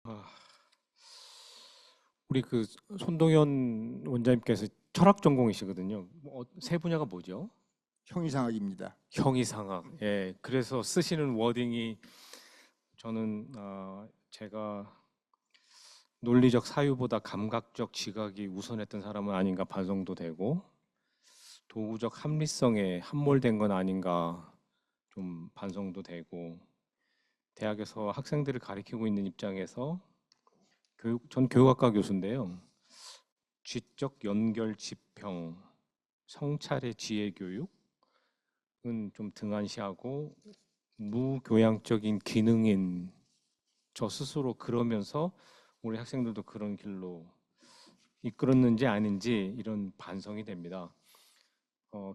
아, 우리 그 손동현 원장님께서 철학 전공이시거든요. 세 분야가 뭐죠? 형이상학입니다. 형이상학. 예, 그래서 쓰시는 워딩이 저는 제가 논리적 사유보다 감각적 지각이 우선했던 사람은 아닌가 반성도 되고 도구적 합리성에 함몰된 건 아닌가 좀 반성도 되고 대학에서 학생들을 가리키고 있는 입장에서 전 교육학과 교수인데요. 쥐적 연결 지평, 성찰의 지혜 교육은 좀 등한시하고 무교양적인 기능인 저 스스로 그러면서 우리 학생들도 그런 길로 이끌었는지 아닌지 이런 반성이 됩니다.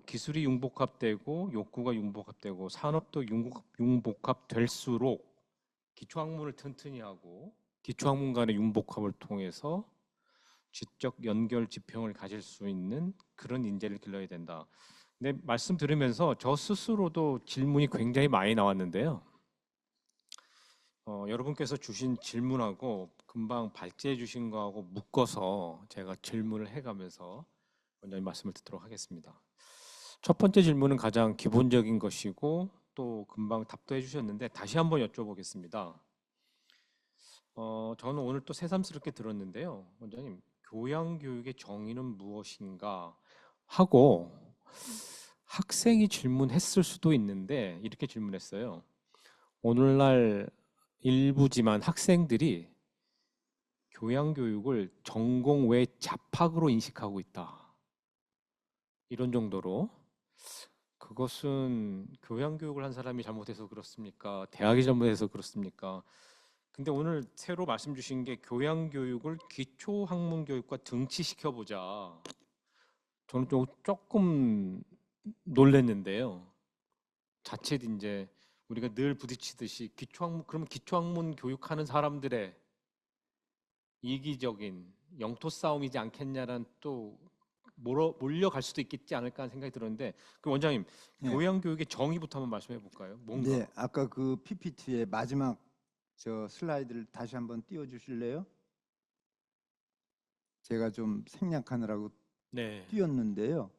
기술이 융복합되고 욕구가 융복합되고 산업도 융복합될수록 기초학문을 튼튼히 하고 기초학문 간의 융복합을 통해서 지적 연결 지평을 가질 수 있는 그런 인재를 길러야 된다. 근데 말씀 들으면서 저 스스로도 질문이 굉장히 많이 나왔는데요. 여러분께서 주신 질문하고 금방 발제해 주신 거하고 묶어서 제가 질문을 해가면서 원장님 말씀을 듣도록 하겠습니다. 첫 번째 질문은 가장 기본적인 것이고 또 금방 답도 해주셨는데 다시 한번 여쭤보겠습니다. 저는 오늘 또 새삼스럽게 들었는데요. 원장님, 교양교육의 정의는 무엇인가 하고 학생이 질문했을 수도 있는데 이렇게 질문했어요. 오늘날 일부지만 학생들이 교양교육을 전공 외 잡학으로 인식하고 있다. 이런 정도로 그것은 교양교육을 한 사람이 잘못해서 그렇습니까? 대학이 잘못해서 그렇습니까? 근데 오늘 새로 말씀 주신 게 교양교육을 기초학문교육과 등치시켜보자. 저는 조금 놀랬는데요. 자칫 이제 우리가 늘 부딪히듯이 그러면 기초학문 교육하는 사람들의 이기적인 영토 싸움이지 않겠냐라는 또 몰려갈 수도 있겠지 않을까 하는 생각이 들었는데 그 원장님 네, 교양교육의 정의부터 한번 말씀해 볼까요? 뭔가? 네, 아까 그 PPT의 마지막 저 슬라이드를 다시 한번 띄워 주실래요? 제가 좀 생략하느라고 네. 띄웠는데요.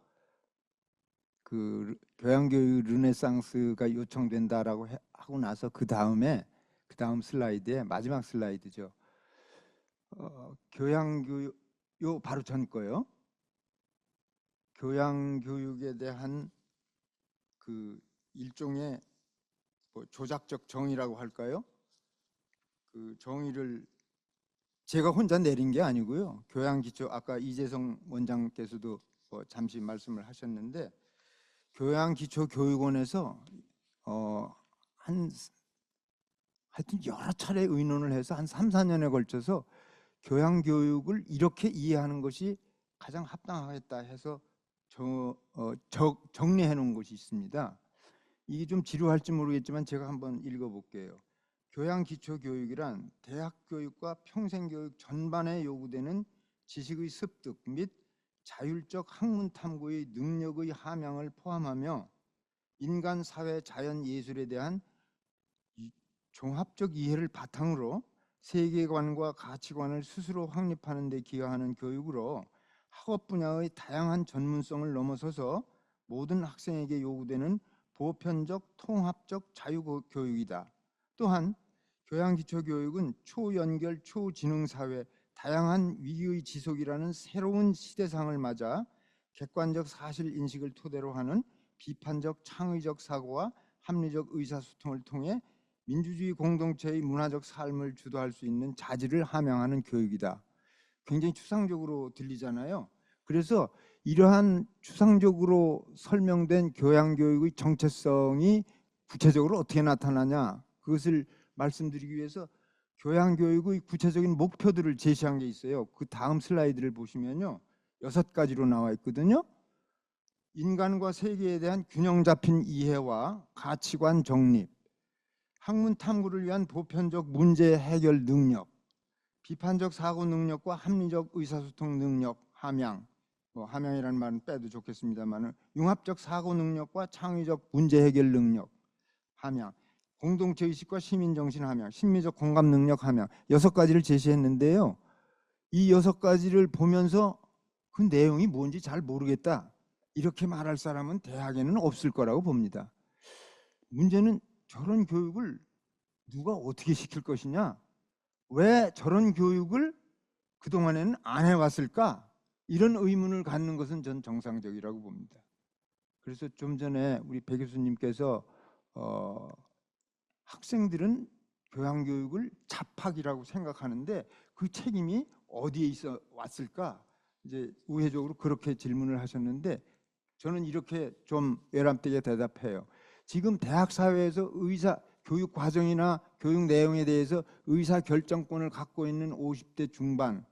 그 교양교육 르네상스가 요청된다라고 하고 나서 그 다음 슬라이드에 마지막 슬라이드죠. 교양교육 요 바로 전 거요. 교양교육에 대한 그 일종의 뭐 조작적 정의라고 할까요? 그 정의를 제가 혼자 내린 게 아니고요. 교양기초 아까 이재성 원장께서도 뭐 잠시 말씀을 하셨는데 교양기초교육원에서 한 하여튼 여러 차례 의논을 해서 한 3, 4년에 걸쳐서 교양교육을 이렇게 이해하는 것이 가장 합당하겠다 해서 정리해 놓은 것이 있습니다. 이게 좀 지루할지 모르겠지만 제가 한번 읽어볼게요. 교양기초교육이란 대학교육과 평생교육 전반에 요구되는 지식의 습득 및 자율적 학문 탐구의 능력의 함양을 포함하며 인간, 사회, 자연, 예술에 대한 종합적 이해를 바탕으로 세계관과 가치관을 스스로 확립하는 데 기여하는 교육으로 학업 분야의 다양한 전문성을 넘어서서 모든 학생에게 요구되는 보편적 통합적 자유교육이다. 또한 교양기초교육은 초연결 초지능사회 다양한 위기의 지속이라는 새로운 시대상을 맞아 객관적 사실인식을 토대로 하는 비판적 창의적 사고와 합리적 의사소통을 통해 민주주의 공동체의 문화적 삶을 주도할 수 있는 자질을 함양하는 교육이다. 굉장히 추상적으로 들리잖아요. 그래서 이러한 추상적으로 설명된 교양교육의 정체성이 구체적으로 어떻게 나타나냐 그것을 말씀드리기 위해서 교양교육의 구체적인 목표들을 제시한 게 있어요. 그 다음 슬라이드를 보시면요. 6가지로 나와 있거든요. 인간과 세계에 대한 균형 잡힌 이해와 가치관 정립, 학문 탐구를 위한 보편적 문제 해결 능력, 비판적 사고 능력과 합리적 의사소통 능력 함양, 뭐 함양이라는 말은 빼도 좋겠습니다만 융합적 사고 능력과 창의적 문제 해결 능력 함양, 공동체 의식과 시민 정신 함양, 심리적 공감 능력 함양 6가지를 제시했는데요. 이 6가지를 보면서 그 내용이 뭔지 잘 모르겠다 이렇게 말할 사람은 대학에는 없을 거라고 봅니다. 문제는 저런 교육을 누가 어떻게 시킬 것이냐, 왜 저런 교육을 그동안에는 안 해왔을까, 이런 의문을 갖는 것은 전 정상적이라고 봅니다. 그래서 좀 전에 우리 배 교수님께서 학생들은 교양교육을 잡학이라고 생각하는데 그 책임이 어디에 있어 왔을까, 이제 우회적으로 그렇게 질문을 하셨는데 저는 이렇게 좀 외람되게 대답해요. 지금 대학 사회에서 의사 교육 과정이나 교육 내용에 대해서 의사 결정권을 갖고 있는 50대 중반의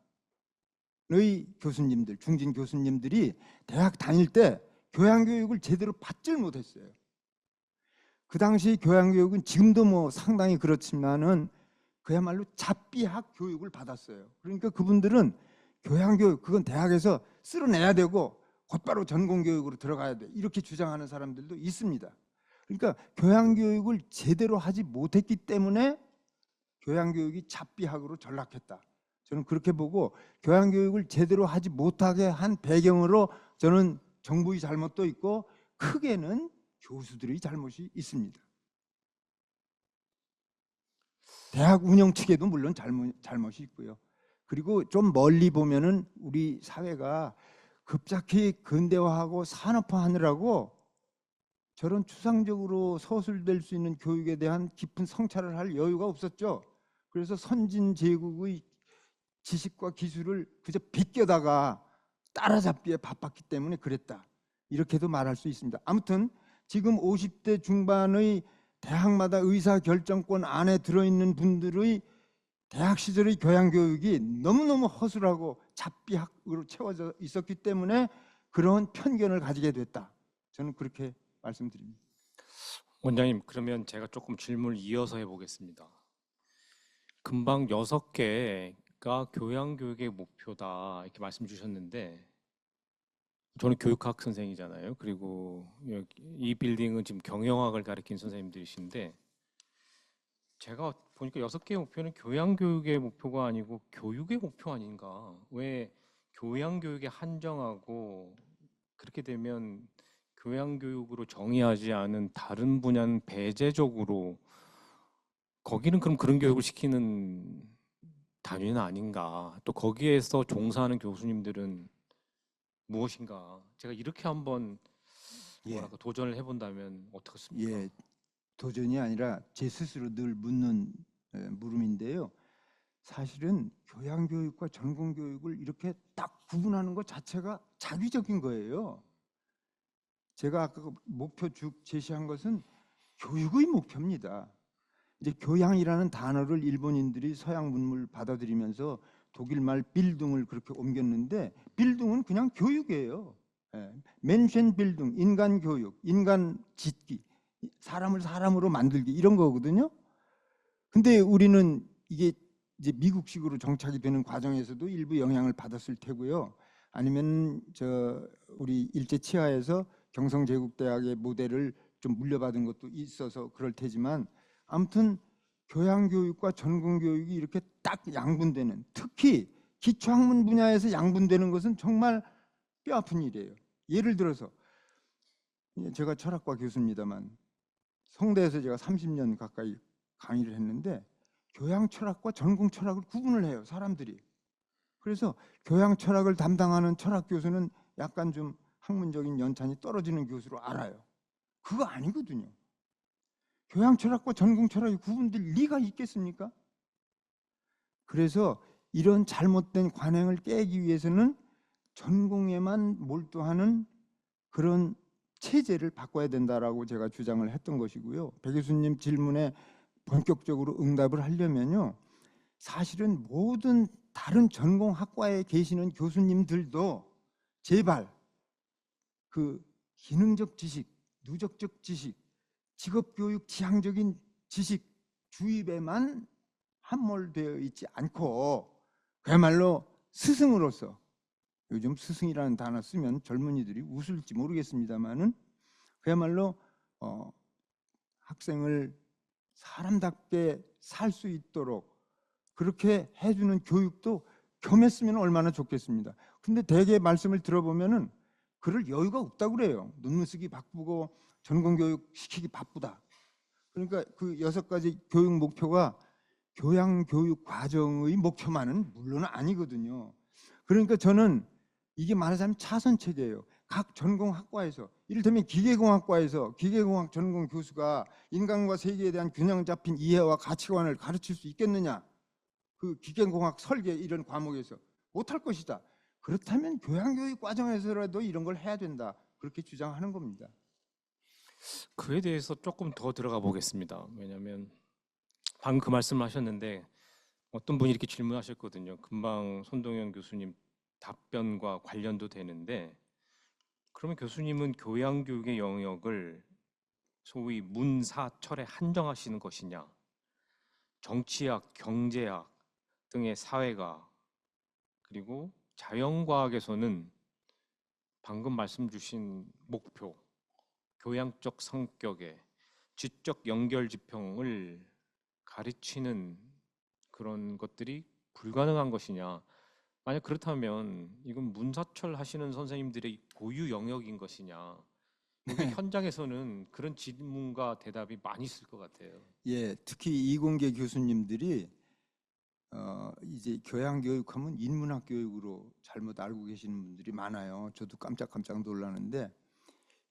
교수님들, 중진 교수님들이 대학 다닐 때 교양교육을 제대로 받질 못했어요. 그 당시 교양교육은 지금도 뭐 상당히 그렇지만은 그야말로 잡비학 교육을 받았어요. 그러니까 그분들은 교양교육, 그건 대학에서 쓸어내야 되고 곧바로 전공교육으로 들어가야 돼, 이렇게 주장하는 사람들도 있습니다. 그러니까 교양교육을 제대로 하지 못했기 때문에 교양교육이 잡비학으로 전락했다. 저는 그렇게 보고 교양교육을 제대로 하지 못하게 한 배경으로 저는 정부의 잘못도 있고 크게는 교수들의 잘못이 있습니다. 대학 운영 측에도 물론 잘못이 있고요. 그리고 좀 멀리 보면은 우리 사회가 급작히 근대화하고 산업화하느라고 저런 추상적으로 서술될 수 있는 교육에 대한 깊은 성찰을 할 여유가 없었죠. 그래서 선진 제국의 지식과 기술을 그저 비껴다가 따라잡기에 바빴기 때문에 그랬다, 이렇게도 말할 수 있습니다. 아무튼 지금 50대 중반의 대학마다 의사결정권 안에 들어있는 분들의 대학 시절의 교양교육이 너무너무 허술하고 잡비학으로 채워져 있었기 때문에 그런 편견을 가지게 됐다, 저는 그렇게 말씀드립니다. 원장님, 그러면 제가 조금 질문을 이어서 해보겠습니다. 금방 6개가 교양교육의 목표다 이렇게 말씀 주셨는데, 저는 교육학 선생이잖아요. 그리고 이 빌딩은 지금 경영학을 가르친 선생님들이신데, 제가 보니까 6개의 목표는 교양교육의 목표가 아니고 교육의 목표 아닌가. 왜 교양교육에 한정하고 그렇게 되면 교양교육으로 정의하지 않은 다른 분야는 배제적으로 거기는 그럼 그런 교육을 시키는 단위는 아닌가. 또 거기에서 종사하는 교수님들은 무엇인가. 제가 이렇게 한번 예, 뭐랄까 도전을 해본다면 어떻겠습니까? 예, 도전이 아니라 제 스스로 늘 묻는 물음인데요. 사실은 교양교육과 전공교육을 이렇게 딱 구분하는 것 자체가 자기적인 거예요. 제가 아까 그 목표 쭉 제시한 것은 교육의 목표입니다. 이제 교양이라는 단어를 일본인들이 서양 문물 받아들이면서 독일말 빌둥을 그렇게 옮겼는데 빌둥은 그냥 교육이에요. 맨션 빌둥, 인간 교육, 인간 짓기, 사람을 사람으로 만들기, 이런 거거든요. 근데 우리는 이게 이제 미국식으로 정착이 되는 과정에서도 일부 영향을 받았을 테고요. 아니면 우리 일제 치하에서 경성제국대학의 모델을 좀 물려받은 것도 있어서 그럴 테지만, 아무튼 교양교육과 전공교육이 이렇게 딱 양분되는, 특히 기초학문 분야에서 양분되는 것은 정말 뼈아픈 일이에요. 예를 들어서 제가 철학과 교수입니다만 성대에서 제가 30년 가까이 강의를 했는데 교양 철학과 전공 철학을 구분을 해요, 사람들이. 그래서 교양 철학을 담당하는 철학 교수는 약간 좀 학문적인 연찬이 떨어지는 교수로 알아요. 그거 아니거든요. 교양 철학과 전공 철학이 구분될 리가 있겠습니까? 그래서 이런 잘못된 관행을 깨기 위해서는 전공에만 몰두하는 그런 체제를 바꿔야 된다라고 제가 주장을 했던 것이고요. 배 교수님 질문에 본격적으로 응답을 하려면요, 사실은 모든 다른 전공 학과에 계시는 교수님들도 제발 그 기능적 지식, 누적적 지식, 직업교육 지향적인 지식 주입에만 함몰되어 있지 않고 그야말로 스승으로서, 요즘 스승이라는 단어 쓰면 젊은이들이 웃을지 모르겠습니다만은 그야말로 학생을 사람답게 살 수 있도록 그렇게 해주는 교육도 겸했으면 얼마나 좋겠습니다. 근데 대개 말씀을 들어보면은 그럴 여유가 없다고 그래요. 논문 쓰기 바쁘고 전공교육 시키기 바쁘다. 그러니까 그 6가지 교육 목표가 교양교육 과정의 목표만은 물론 아니거든요. 그러니까 저는 이게 말하자면 차선책이에요. 각 전공학과에서 이를테면 기계공학과에서 기계공학 전공 교수가 인간과 세계에 대한 균형 잡힌 이해와 가치관을 가르칠 수 있겠느냐? 그 기계공학 설계 이런 과목에서 못할 것이다. 그렇다면 교양교육 과정에서라도 이런 걸 해야 된다. 그렇게 주장하는 겁니다. 그에 대해서 조금 더 들어가 보겠습니다. 왜냐하면 방금 그 말씀을 하셨는데 어떤 분이 이렇게 질문하셨거든요. 금방 손동현 교수님 답변과 관련도 되는데 그러면 교수님은 교양교육의 영역을 소위 문사철에 한정하시는 것이냐? 정치학, 경제학 등의 사회가 그리고 자연과학에서는 방금 말씀 주신 목표, 교양적 성격의 지적 연결 지평을 가르치는 그런 것들이 불가능한 것이냐? 만약 그렇다면 이건 문사철 하시는 선생님들의 고유 영역인 것이냐? 여기 현장에서는 그런 질문과 대답이 많이 있을 것 같아요. 예, 특히 이공계 교수님들이 이제 교양교육하면 인문학 교육으로 잘못 알고 계시는 분들이 많아요. 저도 깜짝깜짝 놀라는데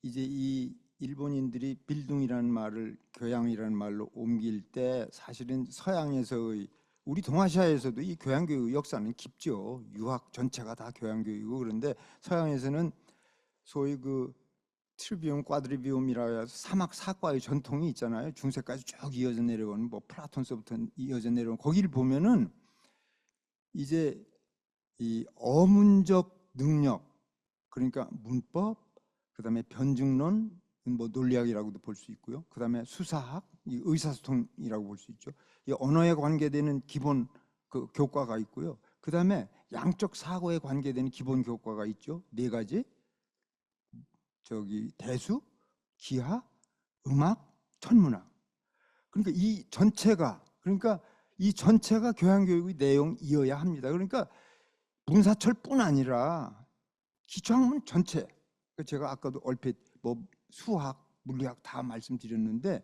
이제 이 일본인들이 빌둥이라는 말을 교양이라는 말로 옮길 때 사실은 서양에서의 우리 동아시아에서도 이 교양교육 역사는 깊죠. 유학 전체가 다 교양교육이고 그런데 서양에서는 소위 그 트리비움, 꽈드리비움이라 해서 사막 사과의 전통이 있잖아요. 중세까지 쭉 이어져 내려오는 뭐 플라톤서부터 이어져 내려오는 거기를 보면은 이제 이 어문적 능력 그러니까 문법 그다음에 변증론 뭐 논리학이라고도 볼 수 있고요. 그다음에 수사학, 이 의사소통이라고 볼 수 있죠. 이 언어에 관계되는 기본 그 교과가 있고요. 그다음에 양적 사고에 관계되는 기본 교과가 있죠. 4가지. 저기 대수, 기하, 음악, 천문학. 그러니까 이 전체가 교양교육의 내용이어야 합니다. 그러니까 문사철뿐 아니라 기초학문 전체. 제가 아까도 얼핏 뭐 수학, 물리학 다 말씀드렸는데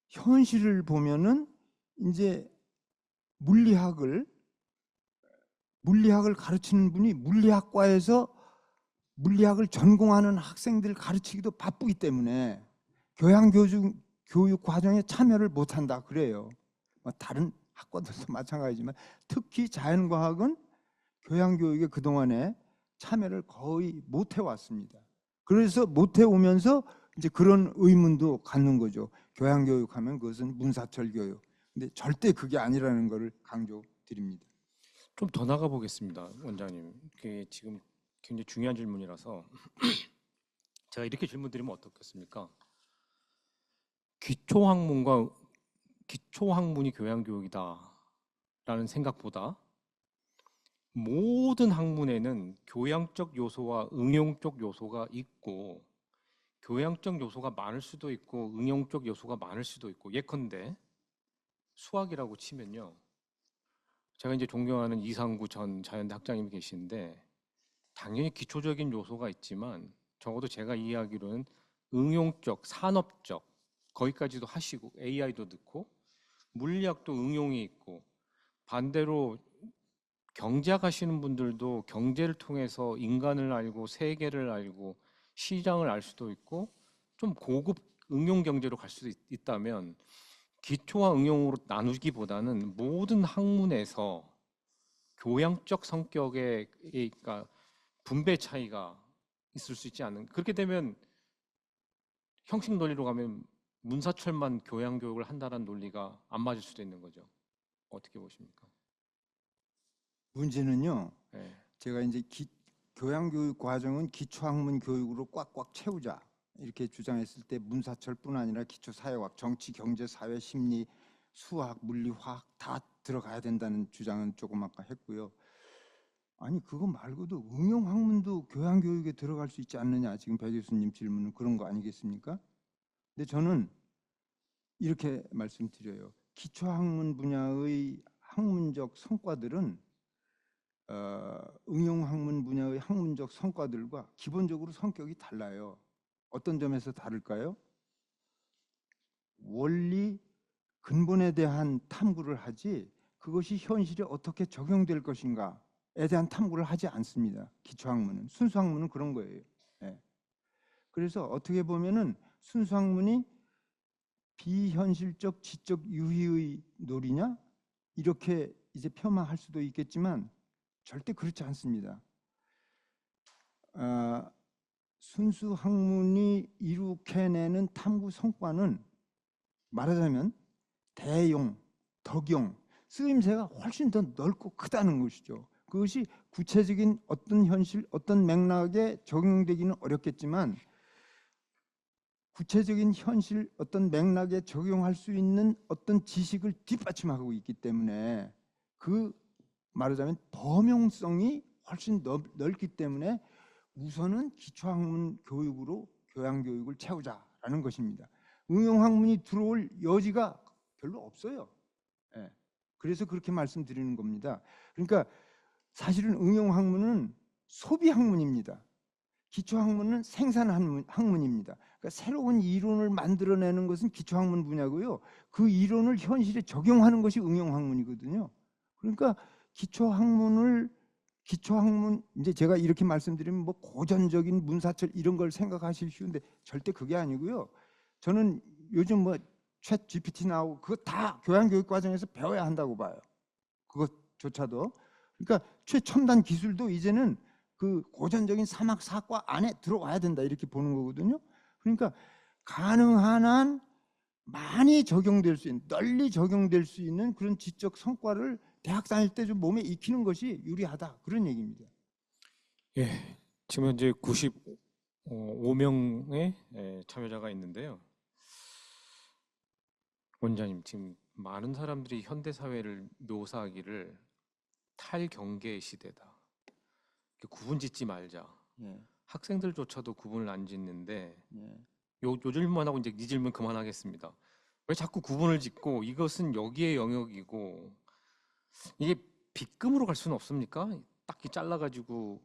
현실을 보면은 이제 물리학을 가르치는 분이 물리학과에서 물리학을 전공하는 학생들 가르치기도 바쁘기 때문에 교육 과정에 참여를 못한다 그래요. 뭐 다른 학과들도 마찬가지지만 특히 자연과학은 교양교육에 그동안에 참여를 거의 못 해왔습니다. 그래서 못 해오면서 이제 그런 의문도 갖는 거죠. 교양교육하면 그것은 문사철 교육. 근데 절대 그게 아니라는 것을 강조드립니다. 좀 더 나가 보겠습니다, 원장님. 그게 지금 굉장히 중요한 질문이라서 제가 이렇게 질문드리면 어떻겠습니까? 기초학문이 교양교육이다라는 생각보다 모든 학문에는 교양적 요소와 응용적 요소가 있고 교양적 요소가 많을 수도 있고 응용적 요소가 많을 수도 있고 예컨대 수학이라고 치면요. 제가 이제 존경하는 이상구 전 자연대 학장님이 계신데 당연히 기초적인 요소가 있지만 적어도 제가 이해하기로는 응용적, 산업적 거기까지도 하시고 AI도 넣고 물리학도 응용이 있고 반대로 경제학 하시는 분들도 경제를 통해서 인간을 알고 세계를 알고 시장을 알 수도 있고 좀 고급 응용 경제로 갈 수도 있다면 기초와 응용으로 나누기보다는 모든 학문에서 교양적 성격의 그러니까 분배 차이가 있을 수 있지 않는 그렇게 되면 형식 논리로 가면 문사철만 교양 교육을 한다는 논리가 안 맞을 수도 있는 거죠. 어떻게 보십니까? 문제는요. 네. 제가 이제 교양교육 과정은 기초학문 교육으로 꽉꽉 채우자 이렇게 주장했을 때 문사철뿐 아니라 기초사회학, 정치, 경제, 사회, 심리, 수학, 물리, 화학 다 들어가야 된다는 주장은 조금 아까 했고요. 아니 그거 말고도 응용학문도 교양교육에 들어갈 수 있지 않느냐 지금 배 교수님 질문은 그런 거 아니겠습니까? 근데 저는 이렇게 말씀드려요. 기초학문 분야의 학문적 성과들은 응용학문 분야의 학문적 성과들과 기본적으로 성격이 달라요. 어떤 점에서 다를까요? 원리 근본에 대한 탐구를 하지 그것이 현실에 어떻게 적용될 것인가에 대한 탐구를 하지 않습니다. 기초학문은. 순수학문은 그런 거예요. 예. 그래서 어떻게 보면은 순수학문이 비현실적 지적 유희의 놀이냐 이렇게 이제 폄하할 수도 있겠지만 절대 그렇지 않습니다. 순수 학문이 이룩해내는 탐구 성과는 말하자면 대용, 덕용, 쓰임새가 훨씬 더 넓고 크다는 것이죠. 그것이 구체적인 어떤 현실, 어떤 맥락에 적용되기는 어렵겠지만 구체적인 현실, 어떤 맥락에 적용할 수 있는 어떤 지식을 뒷받침하고 있기 때문에 그 말하자면 범용성이 훨씬 넓기 때문에 우선은 기초학문 교육으로 교양교육을 채우자라는 것입니다. 응용학문이 들어올 여지가 별로 없어요. 예. 그래서 그렇게 말씀드리는 겁니다. 그러니까 사실은 응용학문은 소비학문입니다. 기초학문은 생산학문입니다. 그러니까 새로운 이론을 만들어내는 것은 기초학문 분야고요. 그 이론을 현실에 적용하는 것이 응용학문이거든요. 그러니까 기초학문 이제 제가 이렇게 말씀드리면 뭐 고전적인 문사철 이런 걸 생각하시기 쉬운데 절대 그게 아니고요. 저는 요즘 뭐 챗 GPT 나오고 그거 다 교양교육 과정에서 배워야 한다고 봐요. 그것조차도. 그러니까 최첨단 기술도 이제는 그 고전적인 사막 사과 안에 들어와야 된다 이렇게 보는 거거든요. 그러니까 가능한 한 많이 적용될 수 있는, 널리 적용될 수 있는 그런 지적 성과를 대학 다닐 때 좀 몸에 익히는 것이 유리하다 그런 얘기입니다. 예, 지금 현재 95명의 참여자가 있는데요. 원장님, 지금 많은 사람들이 현대 사회를 묘사하기를 탈경계 시대다. 구분 짓지 말자. 예, 학생들조차도 구분을 안 짓는데 예. 요 질문만 하고 이제 이 질문 그만하겠습니다. 왜 자꾸 구분을 짓고 이것은 여기의 영역이고 이게 빗금으로 갈 수는 없습니까? 딱히 잘라가지고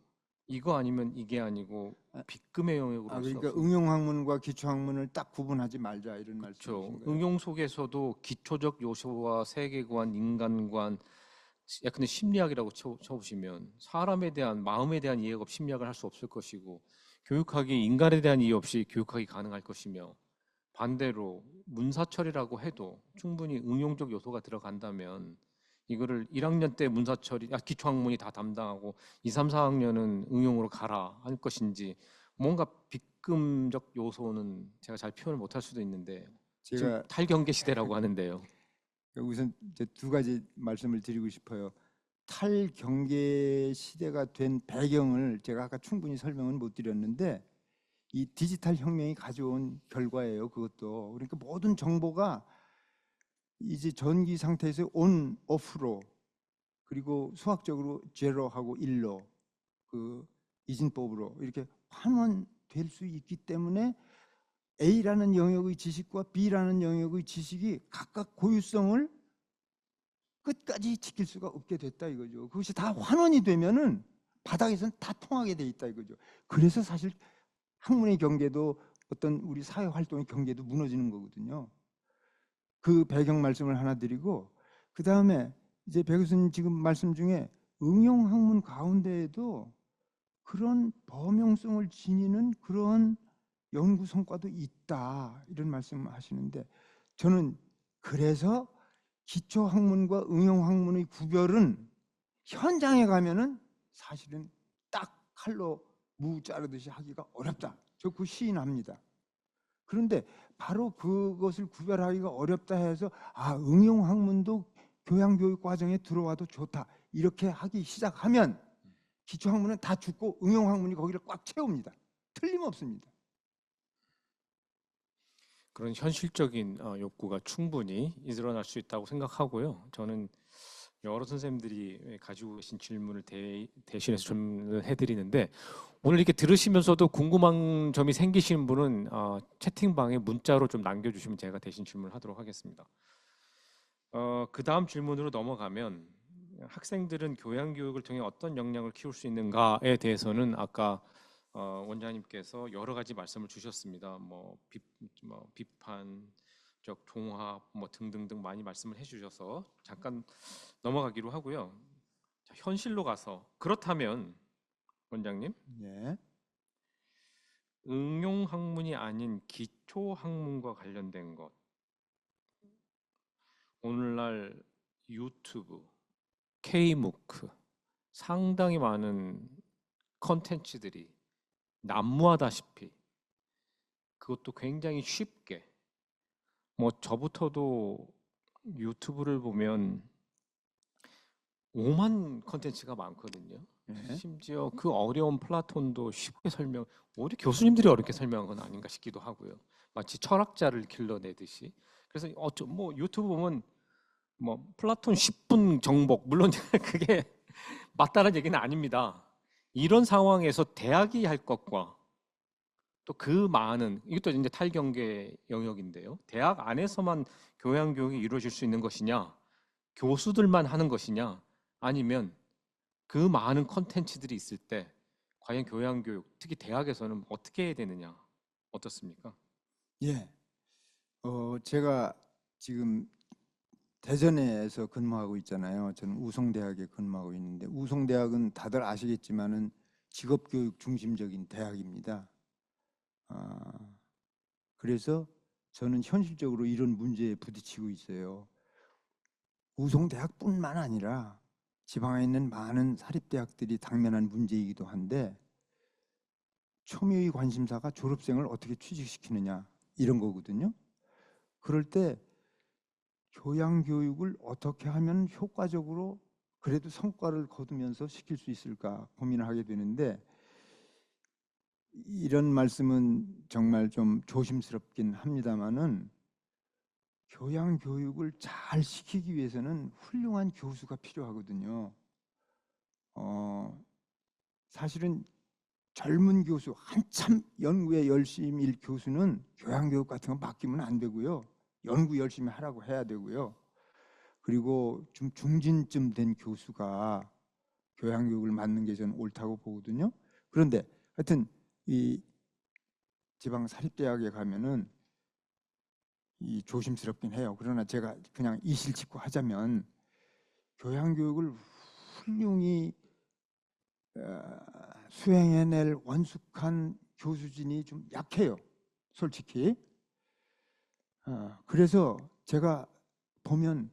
이거 아니면 이게 아니고 빗금의 영역으로 갈 수는 그러니까 없습니다. 응용학문과 기초학문을 딱 구분하지 말자 이런 그렇죠. 말씀이신 거예요. 응용 속에서도 기초적 요소와 세계관, 인간관, 근데 심리학이라고 쳐보시면 사람에 대한 마음에 대한 이해가 없이 심리학을 할 수 없을 것이고 교육학이 인간에 대한 이해 없이 교육학이 가능할 것이며 반대로 문사철이라고 해도 충분히 응용적 요소가 들어간다면 이거를 1학년 때 문사철이 기초학문이 다 담당하고 2, 3, 4학년은 응용으로 가라 할 것인지 뭔가 빗금적 요소는 제가 잘 표현을 못할 수도 있는데 지금 제가 탈경계 시대라고 하는데요. 우선 이제 두 가지 말씀을 드리고 싶어요. 탈경계 시대가 된 배경을 제가 아까 충분히 설명은 못 드렸는데 이 디지털 혁명이 가져온 결과예요. 그것도 그러니까 모든 정보가 이제 전기 상태에서 온, 오프로 그리고 수학적으로 제로하고 일로 그 이진법으로 이렇게 환원될 수 있기 때문에 A라는 영역의 지식과 B라는 영역의 지식이 각각 고유성을 끝까지 지킬 수가 없게 됐다 이거죠. 그것이 다 환원이 되면은 바닥에서는 다 통하게 돼 있다 이거죠. 그래서 사실 학문의 경계도 어떤 우리 사회 활동의 경계도 무너지는 거거든요. 그 배경 말씀을 하나 드리고 그 다음에 이제 배 교수님 지금 말씀 중에 응용 학문 가운데에도 그런 범용성을 지니는 그런 연구 성과도 있다 이런 말씀하시는데 저는 그래서 기초 학문과 응용 학문의 구별은 현장에 가면은 사실은 딱 칼로 무 자르듯이 하기가 어렵다. 저 그 시인합니다. 그런데 바로 그것을 구별하기가 어렵다 해서 응용 학문도 교양교육 과정에 들어와도 좋다. 이렇게 하기 시작하면 기초 학문은 다 죽고 응용 학문이 거기를 꽉 채웁니다. 틀림없습니다. 그런 현실적인 욕구가 충분히 일어날 수 있다고 생각하고요. 저는 여러 선생님들이 가지고 계신 질문을 대신해서 질문을 해드리는데 오늘 이렇게 들으시면서도 궁금한 점이 생기시는 분은 채팅방에 문자로 좀 남겨주시면 제가 대신 질문을 하도록 하겠습니다. 그 다음 질문으로 넘어가면 학생들은 교양교육을 통해 어떤 역량을 키울 수 있는가에 대해서는 아까 원장님께서 여러 가지 말씀을 주셨습니다. 뭐 비판적 종합 뭐 등등등 많이 말씀을 해주셔서 잠깐 넘어가기로 하고요. 자, 현실로 가서 그렇다면 원장님 예. 응용 학문이 아닌 기초 학문과 관련된 것 오늘날 유튜브, K무크 상당히 많은 컨텐츠들이 난무하다시피 그것도 굉장히 쉽게 뭐 저부터도 유튜브를 보면 오만 컨텐츠가 많거든요. 예. 심지어 그 어려운 플라톤도 쉽게 오히려 교수님들이 어렵게 설명한 건 아닌가 싶기도 하고요. 마치 철학자를 길러내듯이. 그래서 뭐 유튜브 보면 뭐 플라톤 10분 정복 물론 그게 맞다는 얘기는 아닙니다. 이런 상황에서 대학이 할 것과 또 그 많은 이것도 이제 탈경계 영역인데요. 대학 안에서만 교양 교육이 이루어질 수 있는 것이냐, 교수들만 하는 것이냐, 아니면 그 많은 컨텐츠들이 있을 때 과연 교양 교육, 특히 대학에서는 어떻게 해야 되느냐, 어떻습니까? 예. 제가 지금 대전에서 근무하고 있잖아요. 저는 우송대학에 근무하고 있는데 우송대학은 다들 아시겠지만은 직업교육 중심적인 대학입니다. 아, 그래서 저는 현실적으로 이런 문제에 부딪히고 있어요. 우송대학뿐만 아니라 지방에 있는 많은 사립대학들이 당면한 문제이기도 한데 초미의 관심사가 졸업생을 어떻게 취직시키느냐 이런 거거든요. 그럴 때 교양교육을 어떻게 하면 효과적으로 그래도 성과를 거두면서 시킬 수 있을까 고민을 하게 되는데 이런 말씀은 정말 좀 조심스럽긴 합니다만은 교양교육을 잘 시키기 위해서는 훌륭한 교수가 필요하거든요. 사실은 젊은 교수, 한참 연구에 열심히 일 교수는 교양교육 같은 거 맡기면 안 되고요. 연구 열심히 하라고 해야 되고요. 그리고 좀 중진쯤 된 교수가 교양교육을 맡는 게 저는 옳다고 보거든요. 그런데 하여튼 이 지방 사립대학에 가면은 이 조심스럽긴 해요. 그러나 제가 그냥 이실직고 하자면 교양교육을 훌륭히 수행해낼 원숙한 교수진이 좀 약해요. 솔직히. 그래서 제가 보면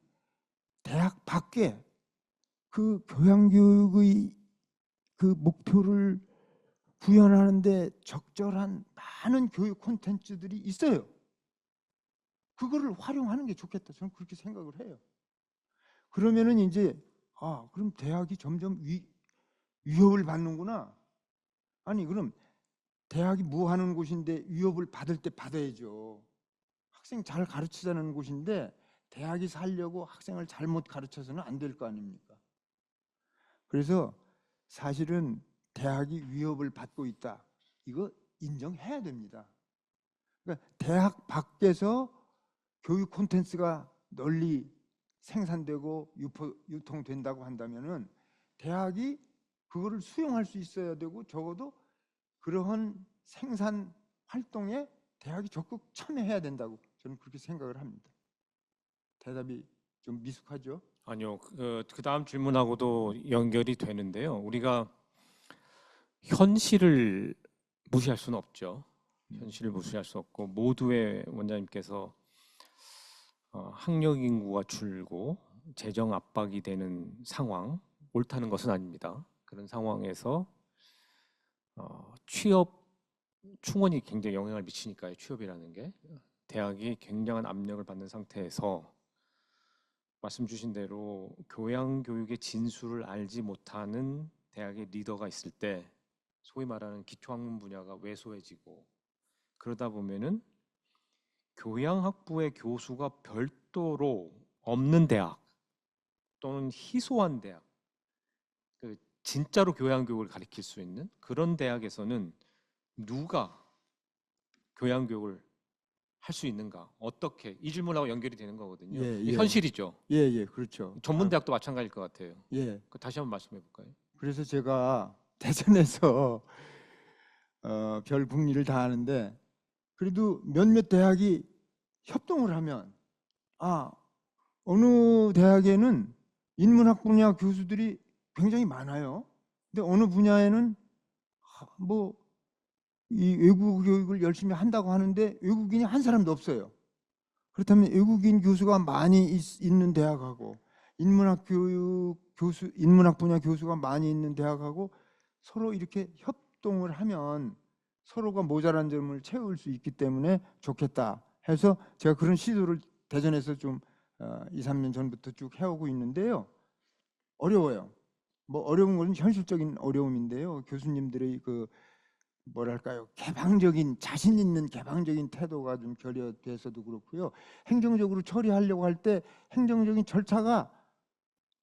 대학 밖에 그 교양교육의 그 목표를 구현하는데 적절한 많은 교육 콘텐츠들이 있어요. 그거를 활용하는 게 좋겠다. 저는 그렇게 생각을 해요. 그러면은 이제 그럼 대학이 점점 위협을 받는구나. 아니 그럼 대학이 뭐 하는 곳인데 위협을 받을 때 받아야죠. 학생 잘 가르치자는 곳인데 대학이 살려고 학생을 잘못 가르쳐서는 안 될 거 아닙니까? 그래서 사실은 대학이 위협을 받고 있다. 이거 인정해야 됩니다. 그러니까 대학 밖에서 교육 콘텐츠가 널리 생산되고 유통된다고 한다면은 대학이 그거를 수용할 수 있어야 되고 적어도 그러한 생산 활동에 대학이 적극 참여해야 된다고 저는 그렇게 생각을 합니다. 대답이 좀 미숙하죠? 아니요, 그 다음 질문하고도 연결이 되는데요. 우리가 현실을 무시할 수는 없죠. 현실을 무시할 수 없고 모두의 원장님께서 학력 인구가 줄고 재정 압박이 되는 상황 옳다는 것은 아닙니다. 그런 상황에서 취업 충원이 굉장히 영향을 미치니까요. 취업이라는 게 대학이 굉장한 압력을 받는 상태에서 말씀 주신 대로 교양 교육의 진수를 알지 못하는 대학의 리더가 있을 때 소위 말하는 기초학문 분야가 왜소해지고 그러다 보면은 교양학부의 교수가 별도로 없는 대학 또는 희소한 대학, 그 진짜로 교양 교육을 가르칠 수 있는 그런 대학에서는 누가 교양 교육을 할 수 있는가? 어떻게? 이 질문하고 연결이 되는 거거든요. 예, 이게 예. 현실이죠. 예, 예, 그렇죠. 전문 대학도 마찬가지일 것 같아요. 예. 다시 한번 말씀해 볼까요? 그래서 제가 대전에서 별 국리를 다 하는데 그래도 몇몇 대학이 협동을 하면 어느 대학에는 인문학 분야 교수들이 굉장히 많아요. 근데 어느 분야에는 뭐 이 외국어 교육을 열심히 한다고 하는데 외국인이 한 사람도 없어요. 그렇다면 외국인 교수가 많이 있는 대학하고 인문학 교육 교수, 인문학 분야 교수가 많이 있는 대학하고 서로 이렇게 협동을 하면 서로가 모자란 점을 채울 수 있기 때문에 좋겠다 해서 제가 그런 시도를 대전에서 좀 2, 3년 전부터 쭉 해오고 있는데요. 어려워요. 뭐 어려운 것은 현실적인 어려움인데요. 교수님들의 그 뭐랄까요, 개방적인, 자신 있는 개방적인 태도가 좀 결여돼서도 그렇고요. 행정적으로 처리하려고 할 때 행정적인 절차가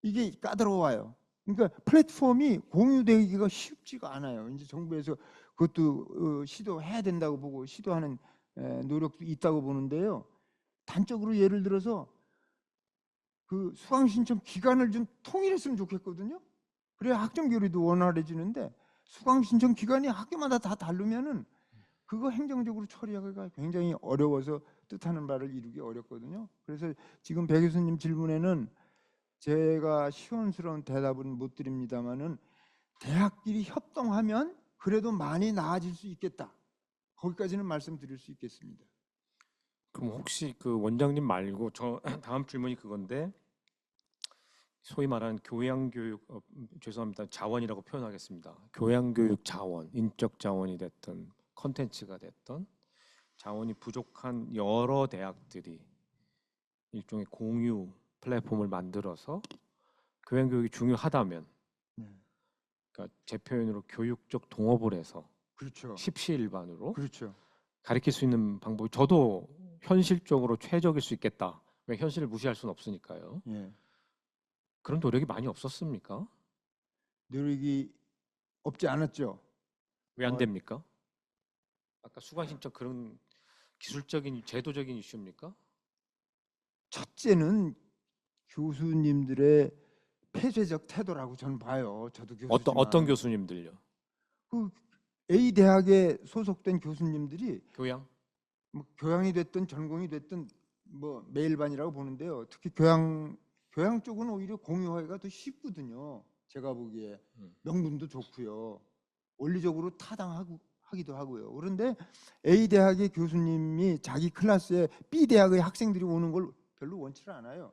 이게 까다로워요. 그러니까 플랫폼이 공유되기가 쉽지가 않아요. 이제 정부에서 그것도 시도해야 된다고 보고 시도하는 노력도 있다고 보는데요. 단적으로 예를 들어서 그 수강 신청 기간을 좀 통일했으면 좋겠거든요. 그래야 학점 교류도 원활해지는데 수강 신청 기간이 학교마다 다 다르면은 그거 행정적으로 처리하기가 굉장히 어려워서 뜻하는 바를 이루기 어렵거든요. 그래서 지금 배 교수님 질문에는 제가 시원스러운 대답은 못 드립니다만은 대학끼리 협동하면 그래도 많이 나아질 수 있겠다. 거기까지는 말씀드릴 수 있겠습니다. 그럼 혹시 그 원장님 말고 저 다음 질문이 그건데 소위 말하는 교양교육 죄송합니다. 자원이라고 표현하겠습니다. 교양교육 자원, 인적 자원이 됐던 컨텐츠가 됐던 자원이 부족한 여러 대학들이 일종의 공유 플랫폼을 만들어서 교양교육이 중요하다면 네. 그러니까 제 표현으로 교육적 동업을 해서 그렇죠. 십시일반으로 그렇죠. 가르칠 수 있는 방법이 저도 현실적으로 최적일 수 있겠다. 왜 현실을 무시할 수는 없으니까요. 예. 그런 노력이 많이 없었습니까? 노력이 없지 않았죠. 왜 안 어, 됩니까? 아까 수강 신청 그런 기술적인 제도적인 이슈입니까? 첫째는 교수님들의 폐쇄적 태도라고 저는 봐요. 저도 어떤 교수지만 교수님들요? 그 A 대학에 소속된 교수님들이 교양? 뭐 교양이 됐든 전공이 됐든 뭐 매일반이라고 보는데요. 특히 교양 쪽은 오히려 공유하기가 더 쉽거든요. 제가 보기에 음. 명분도 좋고요. 원리적으로 하기도 하고요. 그런데 A 대학의 교수님이 자기 클래스에 B 대학의 학생들이 오는 걸 별로 원치를 않아요.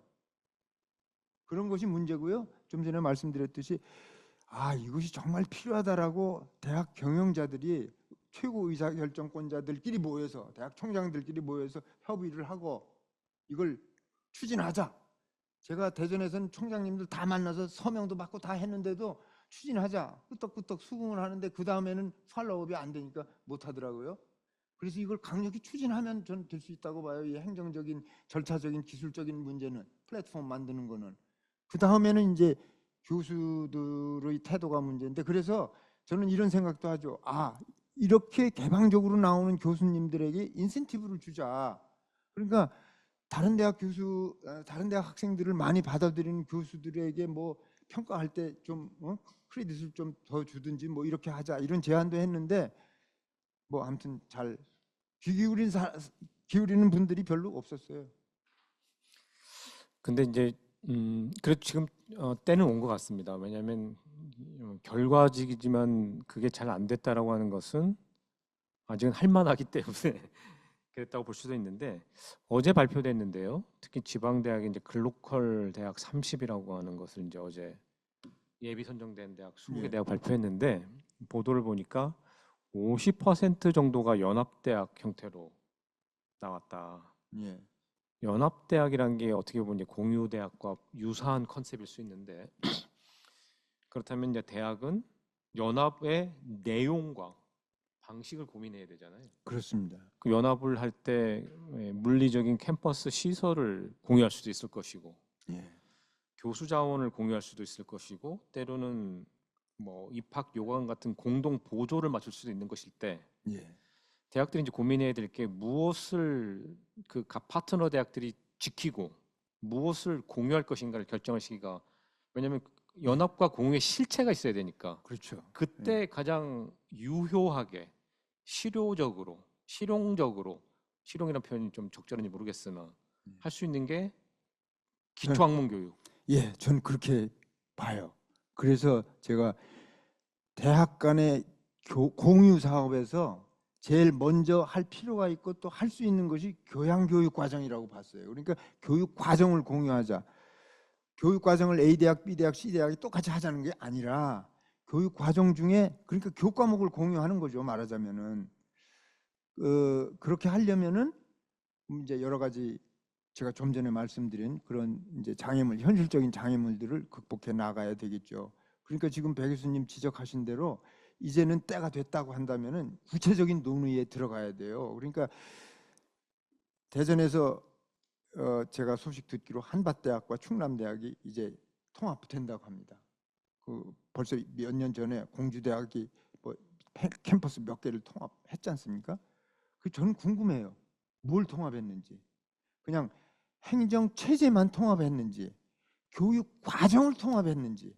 그런 것이 문제고요. 좀 전에 말씀드렸듯이 이것이 정말 필요하다라고 대학 경영자들이 최고 의사 결정권자들끼리 모여서 대학 총장들끼리 모여서 협의를 하고 이걸 추진하자. 제가 대전에서는 총장님들 다 만나서 서명도 받고 다 했는데도 추진하자. 끄떡끄떡 수긍을 하는데 그 다음에는 팔로우업이 안 되니까 못 하더라고요. 그래서 이걸 강력히 추진하면 저는 될 수 있다고 봐요. 이 행정적인 절차적인 기술적인 문제는 플랫폼 만드는 거는 그 다음에는 이제 교수들의 태도가 문제인데 그래서 저는 이런 생각도 하죠. 이렇게 개방적으로 나오는 교수님들에게 인센티브를 주자. 그러니까 다른 대학 학생들을 많이 받아들이는 교수들에게 뭐 평가할 때 좀 크레딧을 좀 더 주든지 뭐 이렇게 하자 이런 제안도 했는데 뭐 아무튼 잘 귀 기울이는 분들이 별로 없었어요. 근데 이제 그래도 지금 때는 온 것 같습니다. 왜냐하면 결과직이지만 그게 잘 안 됐다라고 하는 것은 아직은 할 만하기 때문에 그랬다고 볼 수도 있는데 어제 발표됐는데요. 특히 지방 대학의 이제 글로컬 대학 30이라고 하는 것을 이제 어제 예비 선정된 대학 20개 예. 대학 발표했는데 보도를 보니까 50% 정도가 연합대학 형태로 나왔다. 예. 연합대학이란 게 어떻게 보면 이제 공유대학과 유사한 컨셉일 수 있는데 그렇다면 이제 대학은 연합의 내용과 방식을 고민해야 되잖아요. 그렇습니다. 그 연합을 할 때 물리적인 캠퍼스 시설을 공유할 수도 있을 것이고 예. 교수 자원을 공유할 수도 있을 것이고 때로는 뭐 입학 요강 같은 공동 보조를 맞출 수도 있는 것일 때 예. 대학들이 이제 고민해야 될 게 무엇을 그 각 파트너 대학들이 지키고 무엇을 공유할 것인가를 결정할 시기가 왜냐하면 연합과 공유의 실체가 있어야 되니까 그렇죠. 그때 가장 유효하게 실용적으로 실용이라는 표현이 좀 적절한지 모르겠으나 할 수 있는 게 기초학문 교육. 예, 전 그렇게 봐요. 그래서 제가 대학 간의 공유 사업에서 제일 먼저 할 필요가 있고 또 할 수 있는 것이 교양교육 과정이라고 봤어요. 그러니까 교육 과정을 공유하자. 교육 과정을 A 대학, B 대학, C 대학이 똑같이 하자는 게 아니라 교육 과정 중에 그러니까 교과목을 공유하는 거죠. 말하자면은 그렇게 하려면은 이제 여러 가지 제가 좀 전에 말씀드린 그런 이제 장애물, 현실적인 장애물들을 극복해 나가야 되겠죠. 그러니까 지금 배 교수님 지적하신 대로 이제는 때가 됐다고 한다면은 구체적인 논의에 들어가야 돼요. 그러니까 대전에서 제가 소식 듣기로 한밭대학과 충남대학이 이제 통합된다고 합니다. 그 벌써 몇 년 전에 공주대학이 뭐 캠퍼스 몇 개를 통합했지 않습니까? 그 저는 궁금해요. 뭘 통합했는지. 그냥 행정 체제만 통합했는지, 교육 과정을 통합했는지,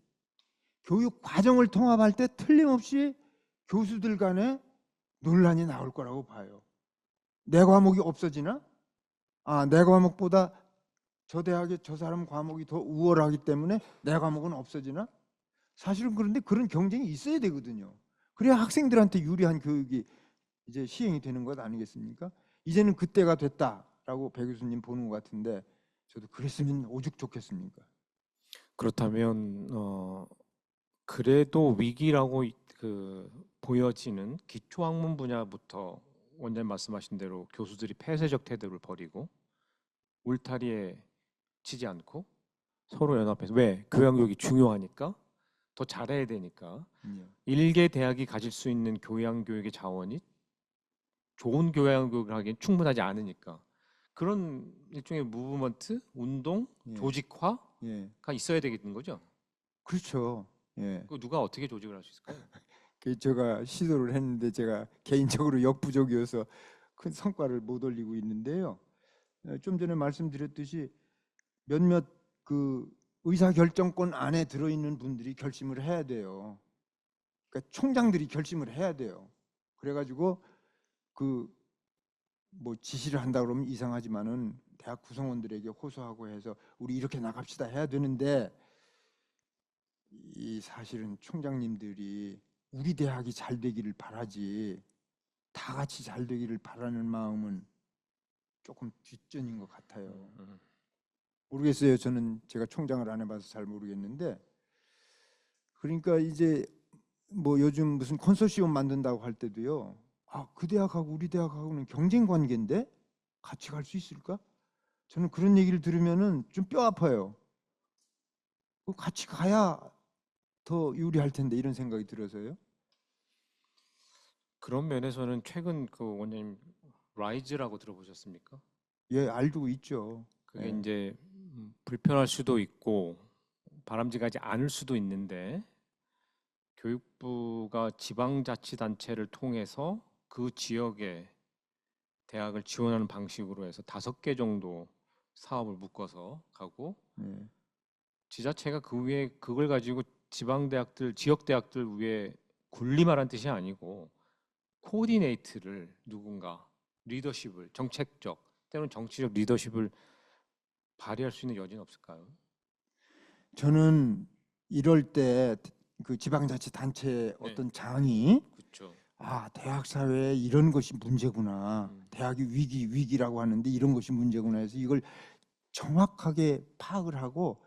교육 과정을 통합할 때 틀림없이 교수들 간에 논란이 나올 거라고 봐요. 내 과목이 없어지나? 아, 내 과목보다 저 대학의 저 사람 과목이 더 우월하기 때문에 내 과목은 없어지나? 사실은 그런데 그런 경쟁이 있어야 되거든요. 그래야 학생들한테 유리한 교육이 이제 시행이 되는 것 아니겠습니까? 이제는 그때가 됐다라고 배 교수님 보는 것 같은데 저도 그랬으면 오죽 좋겠습니까? 그렇다면 그래도 위기라고 보여지는 기초학문 분야부터 원장님 말씀하신 대로 교수들이 폐쇄적 태도를 버리고 울타리에 치지 않고 서로 연합해서 왜 교양교육이 중요하니까 더 잘해야 되니까 예. 일개 대학이 가질 수 있는 교양교육의 자원이 좋은 교양교육을 하기엔 충분하지 않으니까 그런 일종의 무브먼트, 운동, 예. 조직화가 예. 있어야 되겠는 거죠. 그렇죠. 예. 그 누가 어떻게 조직을 할 수 있을까요? 그 제가 시도를 했는데 제가 개인적으로 역부족이어서 큰 성과를 못 올리고 있는데요. 좀 전에 말씀드렸듯이 몇몇 그 의사 결정권 안에 들어 있는 분들이 결심을 해야 돼요. 그러니까 총장들이 결심을 해야 돼요. 그래가지고 그 뭐 지시를 한다 그러면 이상하지만은 대학 구성원들에게 호소하고 해서 우리 이렇게 나갑시다 해야 되는데 이 사실은 총장님들이 우리 대학이 잘 되기를 바라지 다 같이 잘 되기를 바라는 마음은 조금 뒷전인 것 같아요. 모르겠어요. 저는 제가 총장을 안 해봐서 잘 모르겠는데 그러니까 이제 뭐 요즘 무슨 컨소시엄 만든다고 할 때도요. 아, 그 대학하고 우리 대학하고는 경쟁 관계인데 같이 갈 수 있을까? 저는 그런 얘기를 들으면은 좀 뼈 아파요. 같이 가야 더 유리할 텐데 이런 생각이 들어서요. 그런 면에서는 최근 그 원장님 라이즈라고 들어보셨습니까? 예, 알고 있죠. 그게 예. 이제 불편할 수도 있고 바람직하지 않을 수도 있는데 교육부가 지방자치단체를 통해서 그 지역에 대학을 지원하는 방식으로 해서 5개 정도 사업을 묶어서 가고 예. 지자체가 그 위에 그걸 가지고 지방대학들, 지역대학들 위에 군림하라는 뜻이 아니고 코디네이트를 누군가 리더십을 정책적 때로는 정치적 리더십을 발휘할 수 있는 여지는 없을까요? 저는 이럴 때 그 지방자치단체 어떤 장이 그렇죠. 아, 대학 사회에 이런 것이 문제구나. 대학이 위기라고 하는데 이런 것이 문제구나 해서 이걸 정확하게 파악을 하고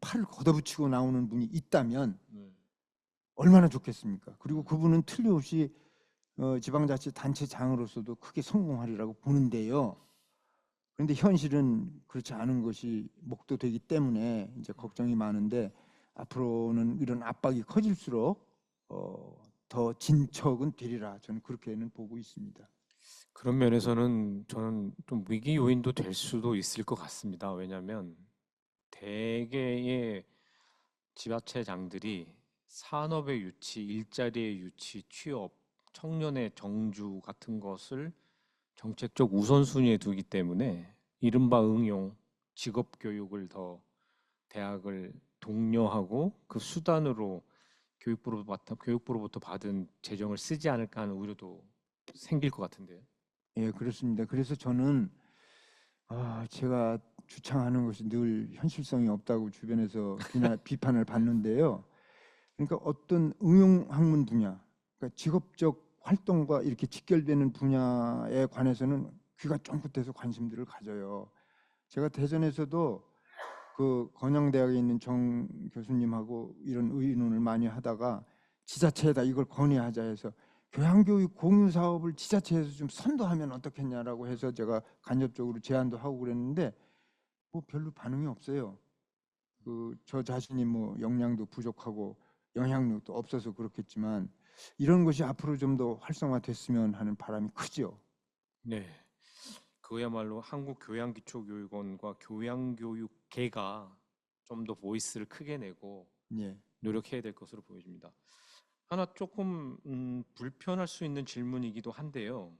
팔을 걷어붙이고 나오는 분이 있다면 얼마나 좋겠습니까? 그리고 그분은 틀림없이 지방자치단체장으로서도 크게 성공하리라고 보는데요. 그런데 현실은 그렇지 않은 것이 목도되기 때문에 이제 걱정이 많은데 앞으로는 이런 압박이 커질수록 더 진척은 되리라 저는 그렇게는 보고 있습니다. 그런 면에서는 저는 좀 위기 요인도 될 수도 있을 것 같습니다. 왜냐하면 대개의 지자체장들이 산업의 유치, 일자리의 유치, 취업, 청년의 정주 같은 것을 정책적 우선순위에 두기 때문에 이른바 응용, 직업 교육을 더 대학을 독려하고 그 수단으로 교육부로부터 받은 재정을 쓰지 않을까 하는 우려도 생길 것 같은데요. 예, 그렇습니다. 그래서 저는 제가 주창하는 것이 늘 현실성이 없다고 주변에서 비판을 받는데요. 그러니까 어떤 응용 학문 분야, 그러니까 직업적 활동과 이렇게 직결되는 분야에 관해서는 귀가 쫑긋해서 관심들을 가져요. 제가 대전에서도 그 건양대학에 있는 정 교수님하고 이런 의논을 많이 하다가 지자체에다 이걸 건의하자 해서 교양교육 공유 사업을 지자체에서 좀 선도하면 어떻겠냐라고 해서 제가 간접적으로 제안도 하고 그랬는데 뭐 별로 반응이 없어요. 그 저 자신이 뭐 역량도 부족하고 영향력도 없어서 그렇겠지만 이런 것이 앞으로 좀 더 활성화됐으면 하는 바람이 크죠. 네. 그야말로 한국교양기초교육원과 교양교육계가 좀 더 보이스를 크게 내고 예, 노력해야 될 것으로 보여집니다. 하나 조금 불편할 수 있는 질문이기도 한데요.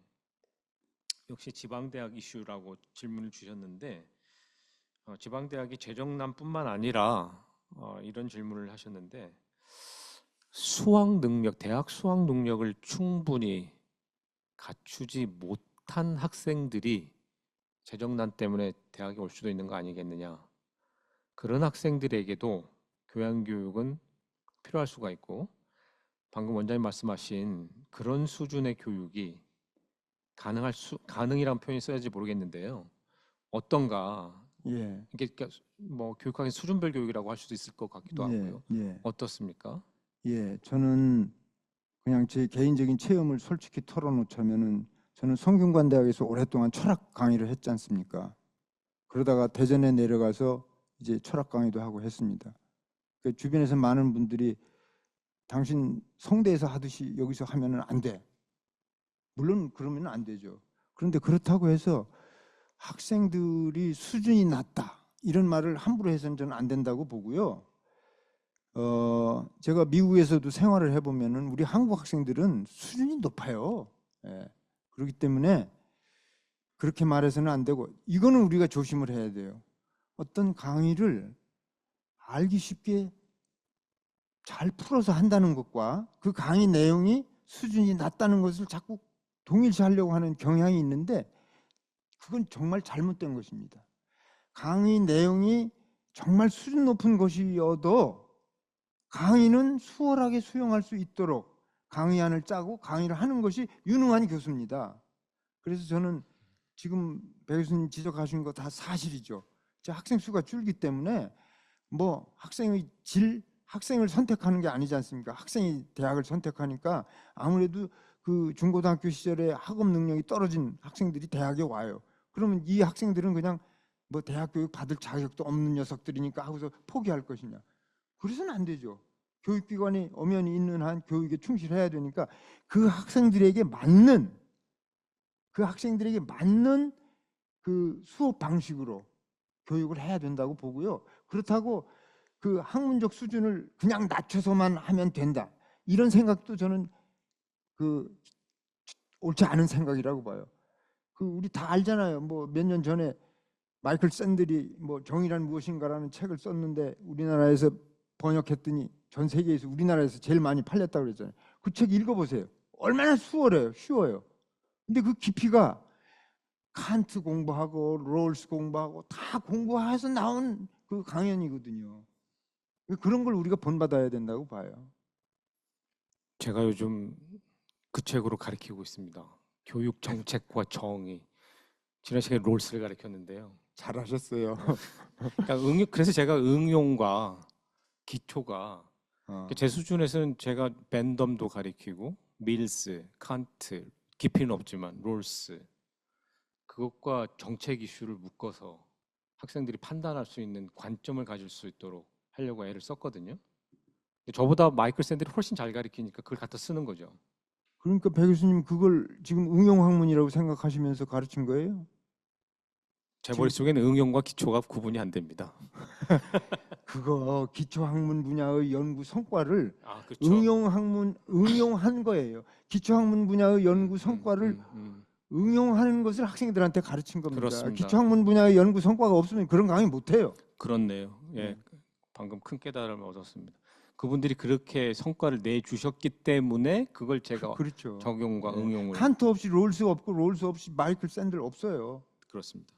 역시 지방대학 이슈라고 질문을 주셨는데 지방대학이 재정난뿐만 아니라 이런 질문을 하셨는데 수학 능력, 대학 수학 능력을 충분히 갖추지 못한 학생들이 재정난 때문에 대학에 올 수도 있는 거 아니겠느냐. 그런 학생들에게도 교양교육은 필요할 수가 있고 방금 원장님 말씀하신 그런 수준의 교육이 가능이란 표현이 써야지 모르겠는데요. 어떤가? 예, 이게 그러니까 뭐 교육학의 수준별 교육이라고 할 수도 있을 것 같기도 예, 하고요. 예, 어떻습니까? 예. 저는 그냥 제 개인적인 체험을 솔직히 털어놓자면은 저는 성균관대학에서 오랫동안 철학 강의를 했지 않습니까? 그러다가 대전에 내려가서 이제 철학 강의도 하고 했습니다. 그 주변에서 많은 분들이 당신 성대에서 하듯이 여기서 하면은 안 돼. 물론 그러면 안 되죠. 그런데 그렇다고 해서 학생들이 수준이 낮다 이런 말을 함부로 해서는 저는 안 된다고 보고요. 제가 미국에서도 생활을 해보면은 우리 한국 학생들은 수준이 높아요. 예. 그렇기 때문에 그렇게 말해서는 안 되고 이거는 우리가 조심을 해야 돼요. 어떤 강의를 알기 쉽게 잘 풀어서 한다는 것과 그 강의 내용이 수준이 낮다는 것을 자꾸 동일시하려고 하는 경향이 있는데 그건 정말 잘못된 것입니다. 강의 내용이 정말 수준 높은 것이어도 강의는 수월하게 수용할 수 있도록 강의안을 짜고 강의를 하는 것이 유능한 교수입니다. 그래서 저는 지금 배 교수님 지적하신 거 다 사실이죠. 학생 수가 줄기 때문에 뭐 학생의 질, 학생을 선택하는 게 아니지 않습니까? 학생이 대학을 선택하니까 아무래도 그 중고등학교 시절에 학업 능력이 떨어진 학생들이 대학에 와요. 그러면 이 학생들은 그냥 뭐 대학 교육 받을 자격도 없는 녀석들이니까 하고서 포기할 것이냐? 그래서는 안 되죠. 교육기관이 엄연히 있는 한 교육에 충실해야 되니까 그 학생들에게 맞는 그 수업 방식으로 교육을 해야 된다고 보고요. 그렇다고 그 학문적 수준을 그냥 낮춰서만 하면 된다. 이런 생각도 저는 그 옳지 않은 생각이라고 봐요. 그 우리 다 알잖아요. 뭐 몇 년 전에 마이클 샌들이 뭐 정의란 무엇인가라는 책을 썼는데 우리나라에서 번역했더니 전 세계에서 우리나라에서 제일 많이 팔렸다고 그랬잖아요. 그 책 읽어보세요. 얼마나 수월해요. 쉬워요. 근데 그 깊이가 칸트 공부하고 롤스 공부하고 다 공부해서 나온 그 강연이거든요. 그런 걸 우리가 본받아야 된다고 봐요. 제가 요즘 그 책으로 가르치고 있습니다. 교육 정책과 정의. 지난 시간에 롤스를 가르쳤는데요. 잘하셨어요. 그러니까 그래서 제가 응용과 기초가 제 수준에서는 제가 밴덤도 가리키고 밀스, 칸트, 깊이는 없지만 롤스 그것과 정책 이슈를 묶어서 학생들이 판단할 수 있는 관점을 가질 수 있도록 하려고 애를 썼거든요. 근데 저보다 마이클 샌들이 훨씬 잘 가리키니까 그걸 갖다 쓰는 거죠. 그러니까 배 교수님 그걸 지금 응용 학문이라고 생각하시면서 가르친 거예요? 제 지금 머릿속에는 응용과 기초가 구분이 안 됩니다. 그거 기초학문 분야의 연구 성과를 아, 그렇죠. 응용한 거예요. 기초학문 분야의 연구 성과를 응용하는 것을 학생들한테 가르친 겁니다. 그렇습니다. 기초학문 분야의 연구 성과가 없으면 그런 강의 못 해요. 그렇네요. 예, 네. 방금 큰 깨달음을 얻었습니다. 그분들이 그렇게 성과를 내주셨기 때문에 그걸 제가 그렇죠. 적용과 네. 응용을 칸트 없이 롤스 없고 롤스 없이 마이클 샌들 없어요. 그렇습니다.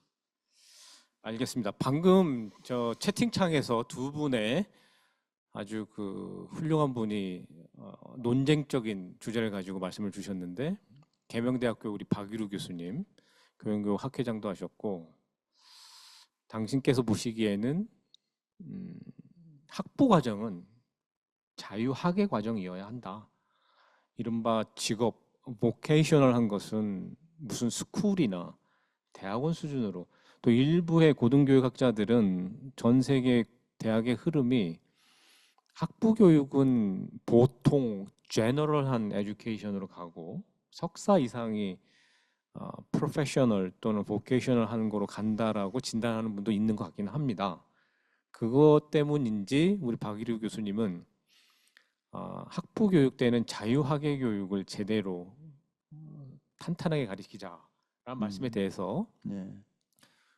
알겠습니다. 방금 저 채팅창에서 두 분의 아주 그 훌륭한 분이 논쟁적인 주제를 가지고 말씀을 주셨는데 계명대학교 우리 박유루 교수님 교양교육 학회장도 하셨고 당신께서 보시기에는 학부 과정은 자유학의 과정이어야 한다. 이른바 직업, 보케이셔널한 것은 무슨 스쿨이나 대학원 수준으로 또 일부의 고등교육학자들은 전 세계 대학의 흐름이 학부 교육은 보통 제너럴한 에듀케이션으로 가고 석사 이상이 프로페셔널 또는 보케이셔널 하는 거로 간다라고 진단하는 분도 있는 것 같기는 합니다. 그것 때문인지 우리 박일우 교수님은 학부 교육 때는 자유학의 교육을 제대로 탄탄하게 가르치자라는 말씀에 대해서 네.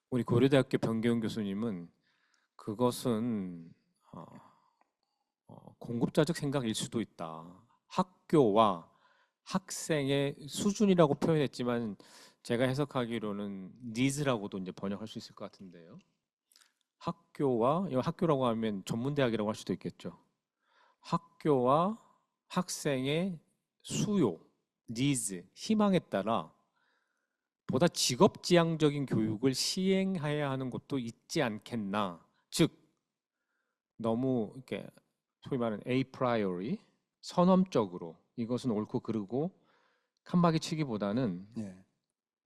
우리 고려대학교 변계훈 교수님은 그것은 공급자적 생각일 수도 있다. 학교와 학생의 수준이라고 표현했지만 제가 해석하기로는 needs라고도 이제 번역할 수 있을 것 같은데요. 학교와 학교라고 하면 전문대학이라고 할 수도 있겠죠. 학교와 학생의 수요, needs, 희망에 따라 보다 직업지향적인 교육을 시행해야 하는 것도 있지 않겠나. 즉 너무 이렇게 소위 말하는 a priori 선언적으로 이것은 옳고 그르고 칸막이 치기보다는 네.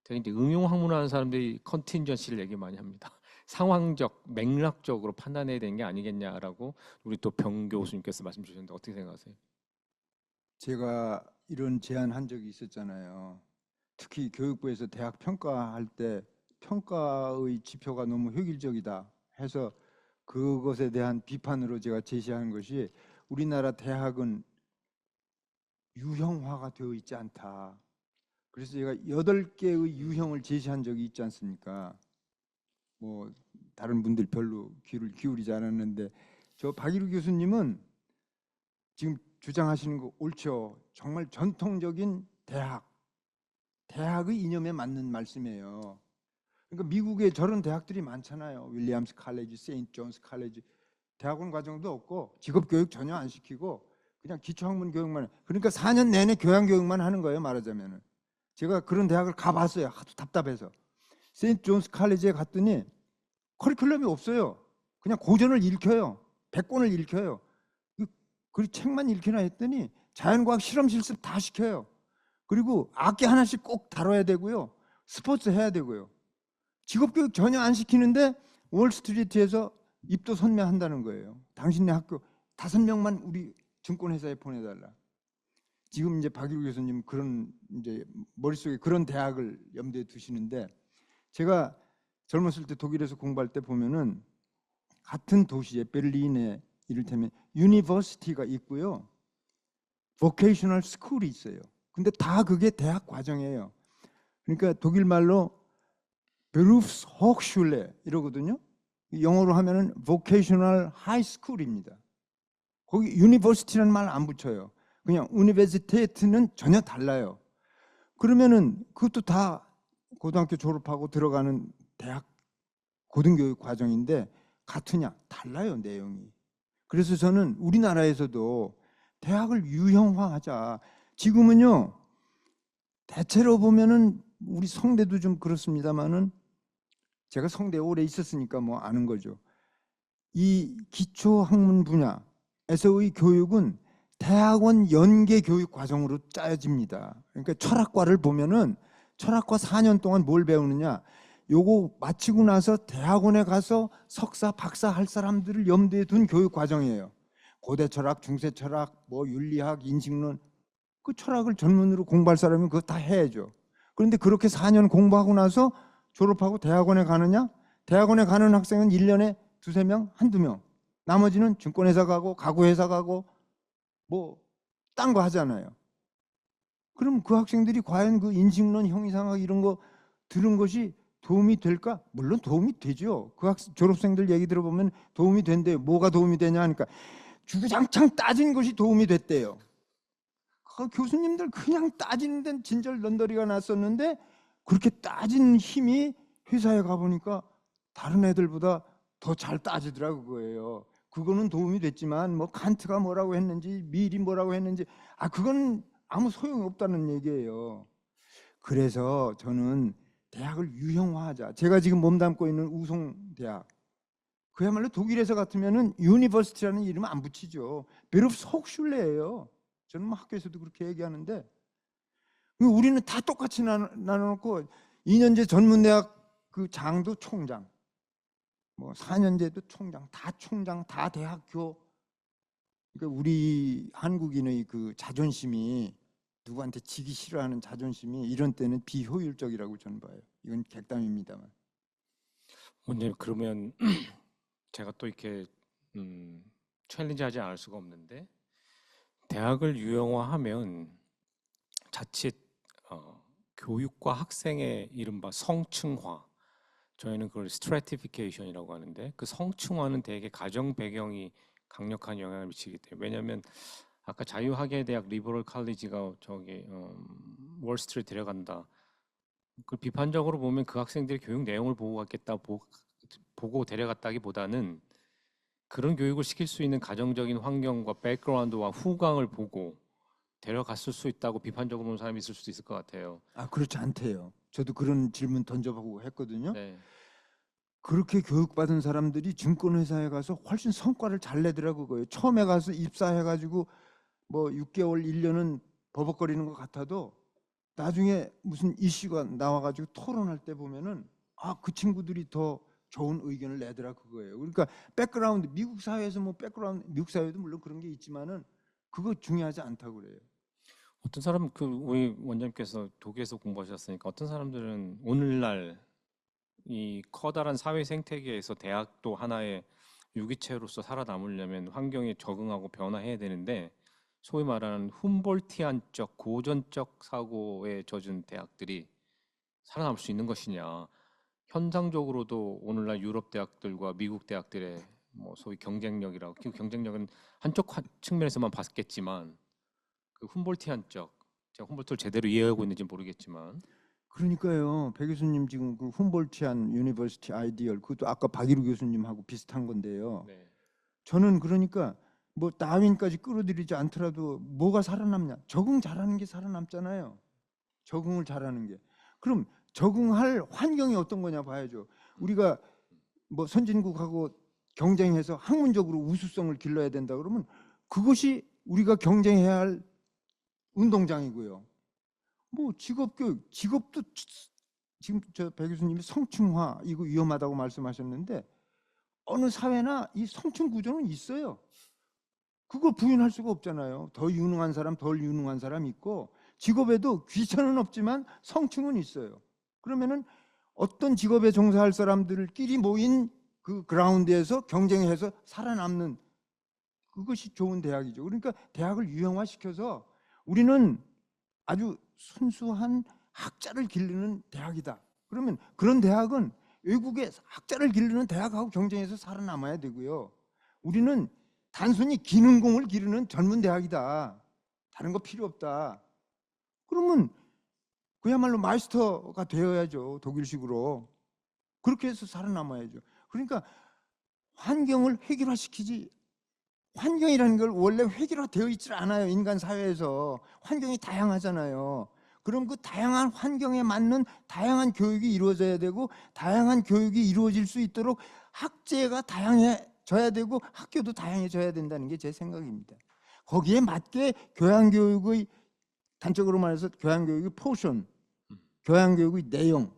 되게 이제 응용 학문하는 사람들이 컨틴전시를 얘기 많이 합니다. 상황적, 맥락적으로 판단해야 되는 게 아니겠냐라고 우리 또 병 교수님께서 말씀 주셨는데 어떻게 생각하세요? 제가 이런 제안한 적이 있었잖아요. 특히 교육부에서 대학 평가할 때 평가의 지표가 너무 획일적이다 해서 그것에 대한 비판으로 제가 제시한 것이 우리나라 대학은 유형화가 되어 있지 않다. 그래서 제가 8개의 유형을 제시한 적이 있지 않습니까? 뭐 다른 분들 별로 귀를 기울이지 않았는데 저 박일우 교수님은 지금 주장하시는 거 옳죠. 정말 전통적인 대학의 이념에 맞는 말씀이에요. 그러니까 미국에 저런 대학들이 많잖아요. 윌리엄스 칼리지, 세인트 존스 칼리지. 대학원 과정도 없고 직업 교육 전혀 안 시키고 그냥 기초학문 교육만. 그러니까 4년 내내 교양 교육만 하는 거예요, 말하자면은. 제가 그런 대학을 가봤어요. 하도 답답해서. 세인트 존스 칼리지에 갔더니 커리큘럼이 없어요. 그냥 고전을 읽혀요. 100권을 읽혀요. 그리고 책만 읽히나 했더니 자연과학 실험 실습 다 시켜요. 그리고 악기 하나씩 꼭 다뤄야 되고요. 스포츠 해야 되고요. 직업교육 전혀 안 시키는데 월스트리트에서 입도 선매한다는 거예요. 당신네 학교 5명만 우리 증권회사에 보내달라. 지금 이제 박일우 교수님 그런 이제 머릿속에 그런 대학을 염두에 두시는데 제가 젊었을 때 독일에서 공부할 때 보면은 같은 도시에 베를린에 이를테면 유니버시티가 있고요. 보케이셔널 스쿨이 있어요. 근데 다 그게 대학 과정이에요. 그러니까 독일 말로 Berufshochschule 이러거든요. 영어로 하면은 Vocational High School입니다. 거기 유니버시티라는 말 안 붙여요. 그냥 우니베르시테트는 전혀 달라요. 그러면은 그것도 다 고등학교 졸업하고 들어가는 대학 고등교육 과정인데 같으냐? 달라요, 내용이. 그래서 저는 우리나라에서도 대학을 유형화하자. 지금은요, 대체로 보면은 우리 성대도 좀 그렇습니다만은 제가 성대에 오래 있었으니까 뭐 아는 거죠. 이 기초학문 분야에서의 교육은 대학원 연계 교육 과정으로 짜여집니다. 그러니까 철학과를 보면은 철학과 4년 동안 뭘 배우느냐? 요거 마치고 나서 대학원에 가서 석사, 박사 할 사람들을 염두에 둔 교육 과정이에요. 고대 철학, 중세 철학, 뭐 윤리학, 인식론 그 철학을 전문으로 공부할 사람은 그거 다 해야죠. 그런데 그렇게 4년 공부하고 나서 졸업하고 대학원에 가느냐? 대학원에 가는 학생은 1년에 두세 명, 한두 명. 나머지는 증권회사 가고 가구회사 가고 뭐 딴 거 하잖아요. 그럼 그 학생들이 과연 그 인식론, 형이상학 이런 거 들은 것이 도움이 될까? 물론 도움이 되죠. 그 졸업생들 얘기 들어보면 도움이 된대요. 뭐가 도움이 되냐 하니까 주구장창 따진 것이 도움이 됐대요. 그 교수님들 그냥 따지는 데는 진절런더리가 났었는데 그렇게 따진 힘이 회사에 가보니까 다른 애들보다 더 잘 따지더라고 그거예요. 그거는 도움이 됐지만 뭐 칸트가 뭐라고 했는지 밀이 뭐라고 했는지 그건 아무 소용이 없다는 얘기예요. 그래서 저는 대학을 유형화하자. 제가 지금 몸담고 있는 우송대학 그야말로 독일에서 같으면은 유니버시티라는 이름 안 붙이죠. 베르프스 혹슐레예요. 저는 뭐 학교에서도 그렇게 얘기하는데 우리는 다 똑같이 나눠놓고 2년제 전문대학 그 장도 총장, 뭐 4년제도 총장, 다 대학교. 그러니까 우리 한국인의 그 자존심이 누구한테 지기 싫어하는 자존심이 이런 때는 비효율적이라고 저는 봐요. 이건 객담입니다만. 원장님 그러면 제가 또 이렇게 챌린지하지 않을 수가 없는데 대학을 유형화하면 자칫 교육과 학생의 이른바 성층화, 저희는 그걸 스트래티피케이션이라고 하는데 그 성층화는 대개 가정 배경이 강력한 영향을 미치기 때문에 왜냐하면 아까 자유학예대학 리버럴 칼리지가 저기 월스트리트 데려간다. 그 비판적으로 보면 그 학생들이 교육 내용을 보고 갔겠다 보고 데려갔다기보다는 그런 교육을 시킬 수 있는 가정적인 환경과 백그라운드와 후광을 보고 데려갔을 수 있다고 비판적으로 보는 사람이 있을 수도 있을 것 같아요. 그렇지 않대요. 저도 그런 질문 던져보고 했거든요. 네. 그렇게 교육받은 사람들이 증권회사에 가서 훨씬 성과를 잘 내더라고 그거예요. 처음에 가서 입사해가지고 뭐 6개월, 1년은 버벅거리는 것 같아도 나중에 무슨 이슈가 나와가지고 토론할 때 보면은 그 친구들이 더 좋은 의견을 내더라 그거예요. 그러니까 백그라운드 미국 사회에서 뭐 백그라운드 미국 사회도 물론 그런 게 있지만은 그거 중요하지 않다고 그래요. 어떤 사람 우리 원장님께서 독일에서 공부하셨으니까 어떤 사람들은 오늘날 이 커다란 사회 생태계에서 대학도 하나의 유기체로서 살아남으려면 환경에 적응하고 변화해야 되는데 소위 말하는 훔볼티안적 고전적 사고에 젖은 대학들이 살아남을 수 있는 것이냐. 현상적으로도 오늘날 유럽 대학들과 미국 대학들의 뭐 소위 경쟁력이라고 그 경쟁력은 한쪽 측면에서만 봤겠지만 그 훔볼티안적 제가 훔볼트를 제대로 이해하고 있는지 모르겠지만 그러니까요. 배 교수님 지금 그 훔볼트한 유니버시티 아이디얼 그것도 아까 박일우 교수님하고 비슷한 건데요. 네. 저는 그러니까 뭐 다윈까지 끌어들이지 않더라도 뭐가 살아남냐? 적응 잘하는 게 살아남잖아요. 적응을 잘하는 게. 그럼 적응할 환경이 어떤 거냐 봐야죠. 우리가 뭐 선진국하고 경쟁해서 학문적으로 우수성을 길러야 된다 그러면 그것이 우리가 경쟁해야 할 운동장이고요. 뭐 직업교육, 직업도 지금 저 배 교수님이 성층화 이거 위험하다고 말씀하셨는데 어느 사회나 이 성층 구조는 있어요. 그거 부인할 수가 없잖아요. 더 유능한 사람, 덜 유능한 사람 있고 직업에도 귀천은 없지만 성층은 있어요. 그러면은 어떤 직업에 종사할 사람들끼리 모인 그 그라운드에서 경쟁해서 살아남는 그것이 좋은 대학이죠. 그러니까 대학을 유형화시켜서 우리는 아주 순수한 학자를 기르는 대학이다. 그러면 그런 대학은 외국의 학자를 기르는 대학하고 경쟁해서 살아남아야 되고요. 우리는 단순히 기능공을 기르는 전문 대학이다. 다른 거 필요 없다. 그러면 그야말로 마이스터가 되어야죠. 독일식으로. 그렇게 해서 살아남아야죠. 그러니까 환경을 획일화시키지 환경이라는 걸 원래 획일화되어 있질 않아요. 인간 사회에서 환경이 다양하잖아요. 그럼 그 다양한 환경에 맞는 다양한 교육이 이루어져야 되고 다양한 교육이 이루어질 수 있도록 학제가 다양해져야 되고 학교도 다양해져야 된다는 게 제 생각입니다. 거기에 맞게 교양교육의 단적으로 말해서 교양교육의 포션, 교양교육의 내용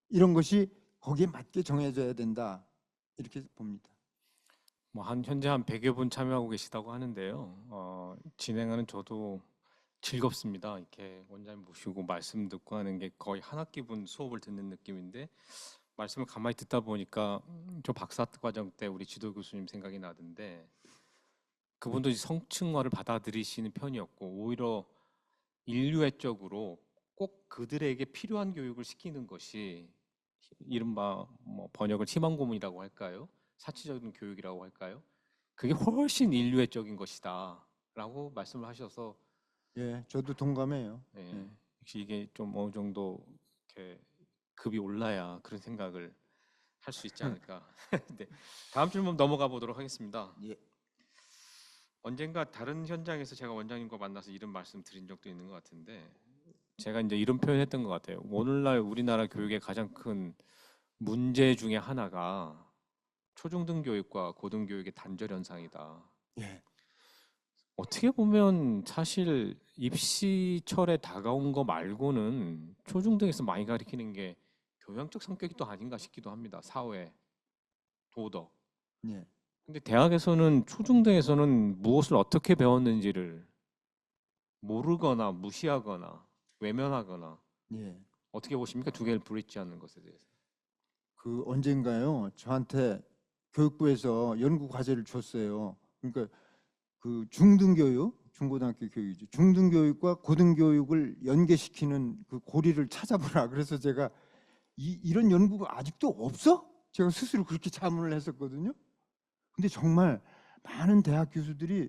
이런 것이 거기에 맞게 정해져야 된다 이렇게 봅니다. 뭐 현재 한 100여 분 참여하고 계시다고 하는데요. 진행하는 저도 즐겁습니다. 이렇게 원장님 모시고 말씀 듣고 하는 게 거의 한 학기분 수업을 듣는 느낌인데 말씀을 가만히 듣다 보니까 저 박사 과정 때 우리 지도 교수님 생각이 나던데 그분도 이제 성층화를 받아들이시는 편이었고 오히려 인류애적으로 꼭 그들에게 필요한 교육을 시키는 것이 이른바 뭐 번역을 희망 고문이라고 할까요? 사치적인 교육이라고 할까요? 그게 훨씬 인류애적인 것이다라고 말씀을 하셔서 예, 저도 동감해요. 예, 예. 역시 이게 좀 어느 정도 이렇게 급이 올라야 그런 생각을 할 수 있지 않을까. 네, 다음 질문 넘어가 보도록 하겠습니다. 예. 언젠가 다른 현장에서 제가 원장님과 만나서 이런 말씀 드린 적도 있는 것 같은데 제가 이제 이런 표현했던 것 같아요. 오늘날 우리나라 교육의 가장 큰 문제 중에 하나가 초중등 교육과 고등 교육의 단절 현상이다. 예. 어떻게 보면 사실 입시철에 다가온 거 말고는 초중등에서 많이 가리키는 게 교양적 성격이 또 아닌가 싶기도 합니다. 사회, 도덕. 예. 근데 대학에서는 초중등에서는 무엇을 어떻게 배웠는지를 모르거나 무시하거나 외면하거나 예. 어떻게 보십니까? 두 개를 브릿지 하는 것에 대해서. 그 언젠가요, 저한테 교육부에서 연구 과제를 줬어요. 그러니까 그 중등교육, 중고등학교 교육이죠. 중등교육과 고등교육을 연계시키는 그 고리를 찾아보라. 그래서 제가 이런 연구가 아직도 없어? 제가 스스로 그렇게 자문을 했었거든요. 근데 정말 많은 대학 교수들이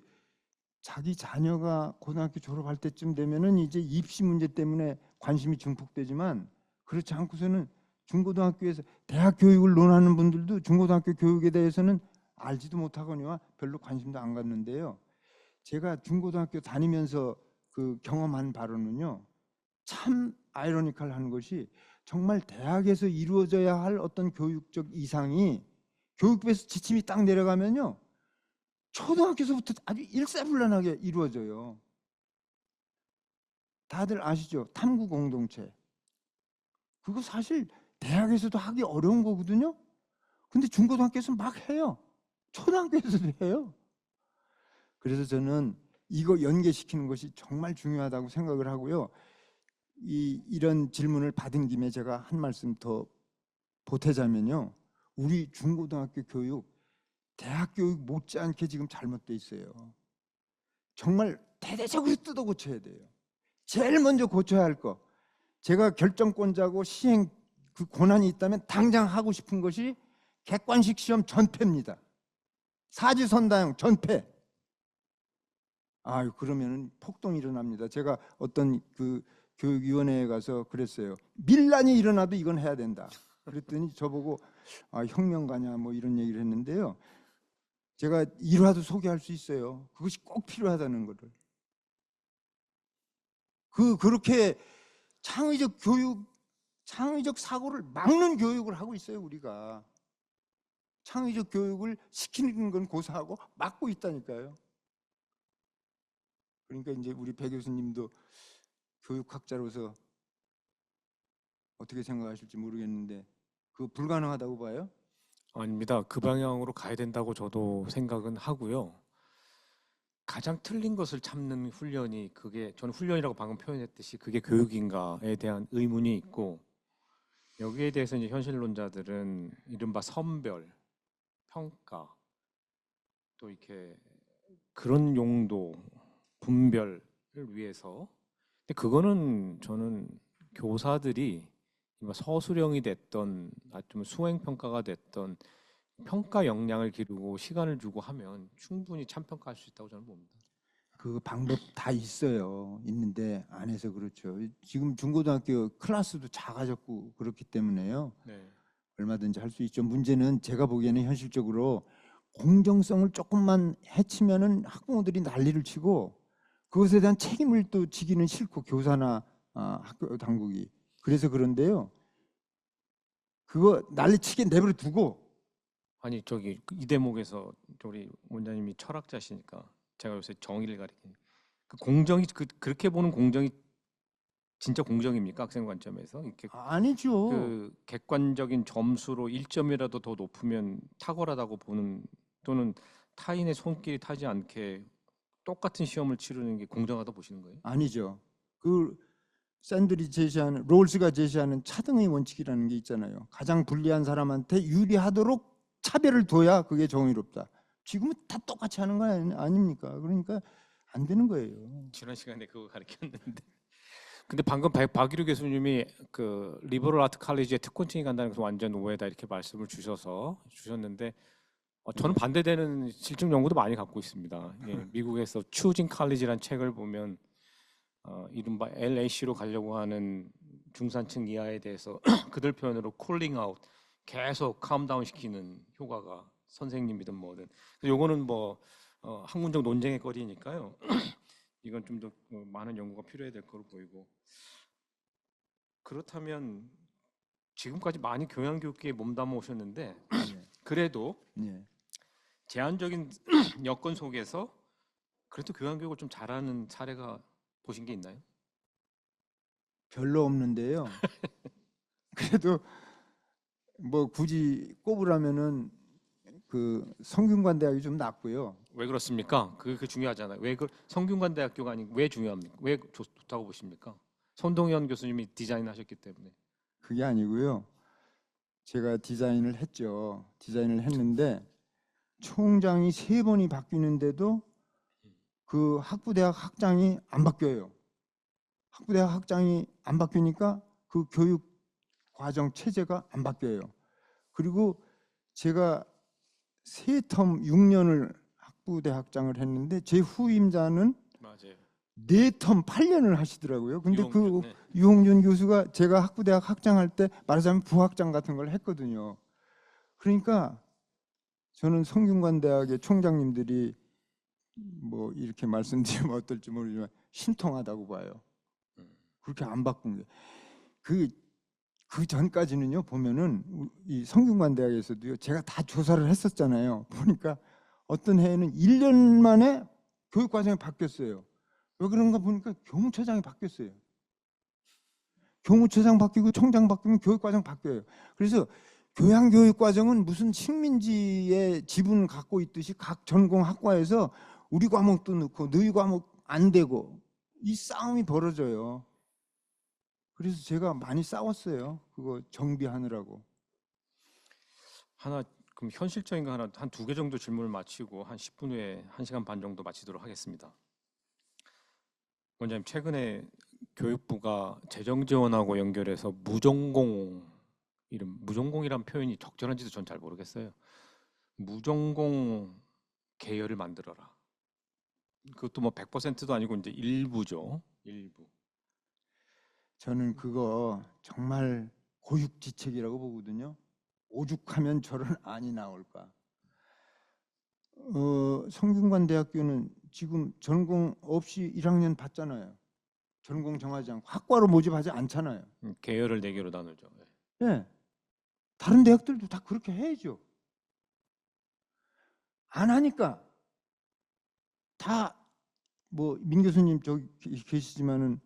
자기 자녀가 고등학교 졸업할 때쯤 되면은 이제 입시 문제 때문에 관심이 증폭되지만 그렇지 않고서는 중고등학교에서 대학 교육을 논하는 분들도 중고등학교 교육에 대해서는 알지도 못하거니와 별로 관심도 안 갖는데요. 제가 중고등학교 다니면서 그 경험한 바로는요. 참 아이러니컬한 것이 정말 대학에서 이루어져야 할 어떤 교육적 이상이 교육부에서 지침이 딱 내려가면요. 초등학교에서부터 아주 일사불란하게 이루어져요. 다들 아시죠? 탐구 공동체. 그거 사실 대학에서도 하기 어려운 거거든요. 근데 중고등학교에서 막 해요. 초등학교에서도 해요. 그래서 저는 이거 연계시키는 것이 정말 중요하다고 생각을 하고요. 이런 질문을 받은 김에 제가 한 말씀 더 보태자면요. 우리 중고등학교 교육, 대학 교육 못지않게 지금 잘못돼 있어요. 정말 대대적으로 뜯어 고쳐야 돼요. 제일 먼저 고쳐야 할 거. 제가 결정권자고 시행 그 권한이 있다면 당장 하고 싶은 것이 객관식 시험 전폐입니다. 사지선다형 전폐. 그러면은 폭동이 일어납니다. 제가 어떤 그 교육위원회에 가서 그랬어요. 밀란이 일어나도 이건 해야 된다. 그랬더니 저보고 혁명가냐 뭐 이런 얘기를 했는데요. 제가 일화도 소개할 수 있어요. 그것이 꼭 필요하다는 것을. 그렇게 창의적 교육, 창의적 사고를 막는 교육을 하고 있어요, 우리가. 창의적 교육을 시키는 건 고사하고 막고 있다니까요. 그러니까 이제 우리 배 교수님도 교육학자로서 어떻게 생각하실지 모르겠는데 그거 불가능하다고 봐요? 아닙니다. 그 방향으로 가야 된다고 저도 생각은 하고요. 가장 틀린 것을 참는 훈련이 그게 저는 훈련이라고 방금 표현했듯이 그게 교육인가에 대한 의문이 있고 여기에 대해서 이제 현실론자들은 이른바 선별, 평가 또 이렇게 그런 용도, 분별을 위해서 근데 그거는 저는 교사들이 서술형이 됐던 좀 수행 평가가 됐던 평가 역량을 기르고 시간을 주고 하면 충분히 참평가할 수 있다고 저는 봅니다. 그 방법 다 있어요. 있는데 안 해서 그렇죠. 지금 중고등학교 클래스도 작아졌고 그렇기 때문에요. 네. 얼마든지 할 수 있죠. 문제는 제가 보기에는 현실적으로 공정성을 조금만 해치면은 학부모들이 난리를 치고 그것에 대한 책임을 또 지기는 싫고 교사나 학교 당국이. 그래서 그런데요. 그거 난리치게 내버려 두고 아니 저기 이 대목에서 우리 원장님이 철학자시니까 제가 요새 정의를 가리키는 그 공정이 그렇게 보는 공정이 진짜 공정입니까? 학생 관점에서 이렇게 아니죠. 그 객관적인 점수로 1점이라도 더 높으면 탁월하다고 보는 또는 타인의 손길이 타지 않게 똑같은 시험을 치르는 게 공정하다 보시는 거예요? 아니죠. 그 샌들이 제시하는 롤스가 제시하는 차등의 원칙이라는 게 있잖아요. 가장 불리한 사람한테 유리하도록 차별을 둬야 그게 정의롭다. 지금은 다 똑같이 하는 거 아닙니까? 그러니까 안 되는 거예요. 지난 시간에 그거 가르쳤는데. 근데 방금 박일우 교수님이 그 리버럴 아트 칼리지에 특권층이 간다는 것은 완전 오해다 이렇게 말씀을 주셨는데 저는 반대되는 실증 연구도 많이 갖고 있습니다. 예, 미국에서 추진 칼리지란 책을 보면 이른바 LAC로 가려고 하는 중산층 이하에 대해서 그들 표현으로 쿨링 아웃 계속 캄다운 시키는 효과가 선생님이든 뭐든 요거는 뭐 학문적 논쟁의 거리니까요. 이건 좀 더 많은 연구가 필요해야 될 거로 보이고 그렇다면 지금까지 많이 교양교육계에 몸담아 오셨는데 네. 그래도 네. 제한적인 여건 속에서 그래도 교양교육을 좀 잘하는 사례가 보신 게 있나요? 별로 없는데요. 그래도 뭐 굳이 꼽으라면은 그 성균관 대학이 좀 낫고요. 왜 그렇습니까? 그게 중요하잖아요. 왜 성균관대학교가 아닌 왜 중요합니까? 왜 좋다고 보십니까? 손동현 교수님이 디자인하셨기 때문에. 그게 아니고요. 제가 디자인을 했죠. 디자인을 했는데 총장이 3번이 바뀌는데도 그 학부대학 학장이 안 바뀌어요. 학부대학 학장이 안 바뀌니까 그 교육 과정 체제가 안 바뀌어요. 그리고 제가 3텀 6년을 학부대학장을 했는데 제 후임자는 맞아요. 4텀 8년을 하시더라고요. 근데 유홍준, 그 네. 유홍준 교수가 제가 학부대학 학장할 때 말하자면 부학장 같은 걸 했거든요. 그러니까 저는 성균관대학의 총장님들이 뭐 이렇게 말씀드리면 어떨지 모르지만 신통하다고 봐요. 그렇게 안 바꾼 게. 그 전까지는요 보면은 이 성균관대학에서도요 제가 다 조사를 했었잖아요. 보니까 어떤 해에는 1년 만에 교육과정이 바뀌었어요. 왜 그런가 보니까 교무처장이 바뀌었어요. 교무처장 바뀌고 총장 바뀌면 교육과정 바뀌어요. 그래서 교양교육과정은 무슨 식민지의 지분을 갖고 있듯이 각 전공 학과에서 우리 과목도 넣고 너희 과목 안 되고 이 싸움이 벌어져요. 그래서 제가 많이 싸웠어요. 그거 정비하느라고. 하나 그럼 현실적인 거 하나 한 2개 정도 질문을 마치고 한 10분 후에 1시간 반 정도 마치도록 하겠습니다. 원장님 최근에 교육부가 재정 지원하고 연결해서 무전공이란 표현이 적절한지도 전 잘 모르겠어요. 무전공 계열을 만들어라. 그것도 뭐 100%도 아니고 이제 일부죠. 일부. 저는 그거 정말 고육지책이라고 보거든요. 오죽하면 저런 안이 나올까. 성균관대학교는 지금 전공 없이 1학년 받잖아요. 전공 정하지 않고 학과로 모집하지 않잖아요. 계열을 4개로 나누죠. 예. 다른 대학들도 다 그렇게 해야죠. 안 하니까 다 뭐 민 교수님 저기 계시지만은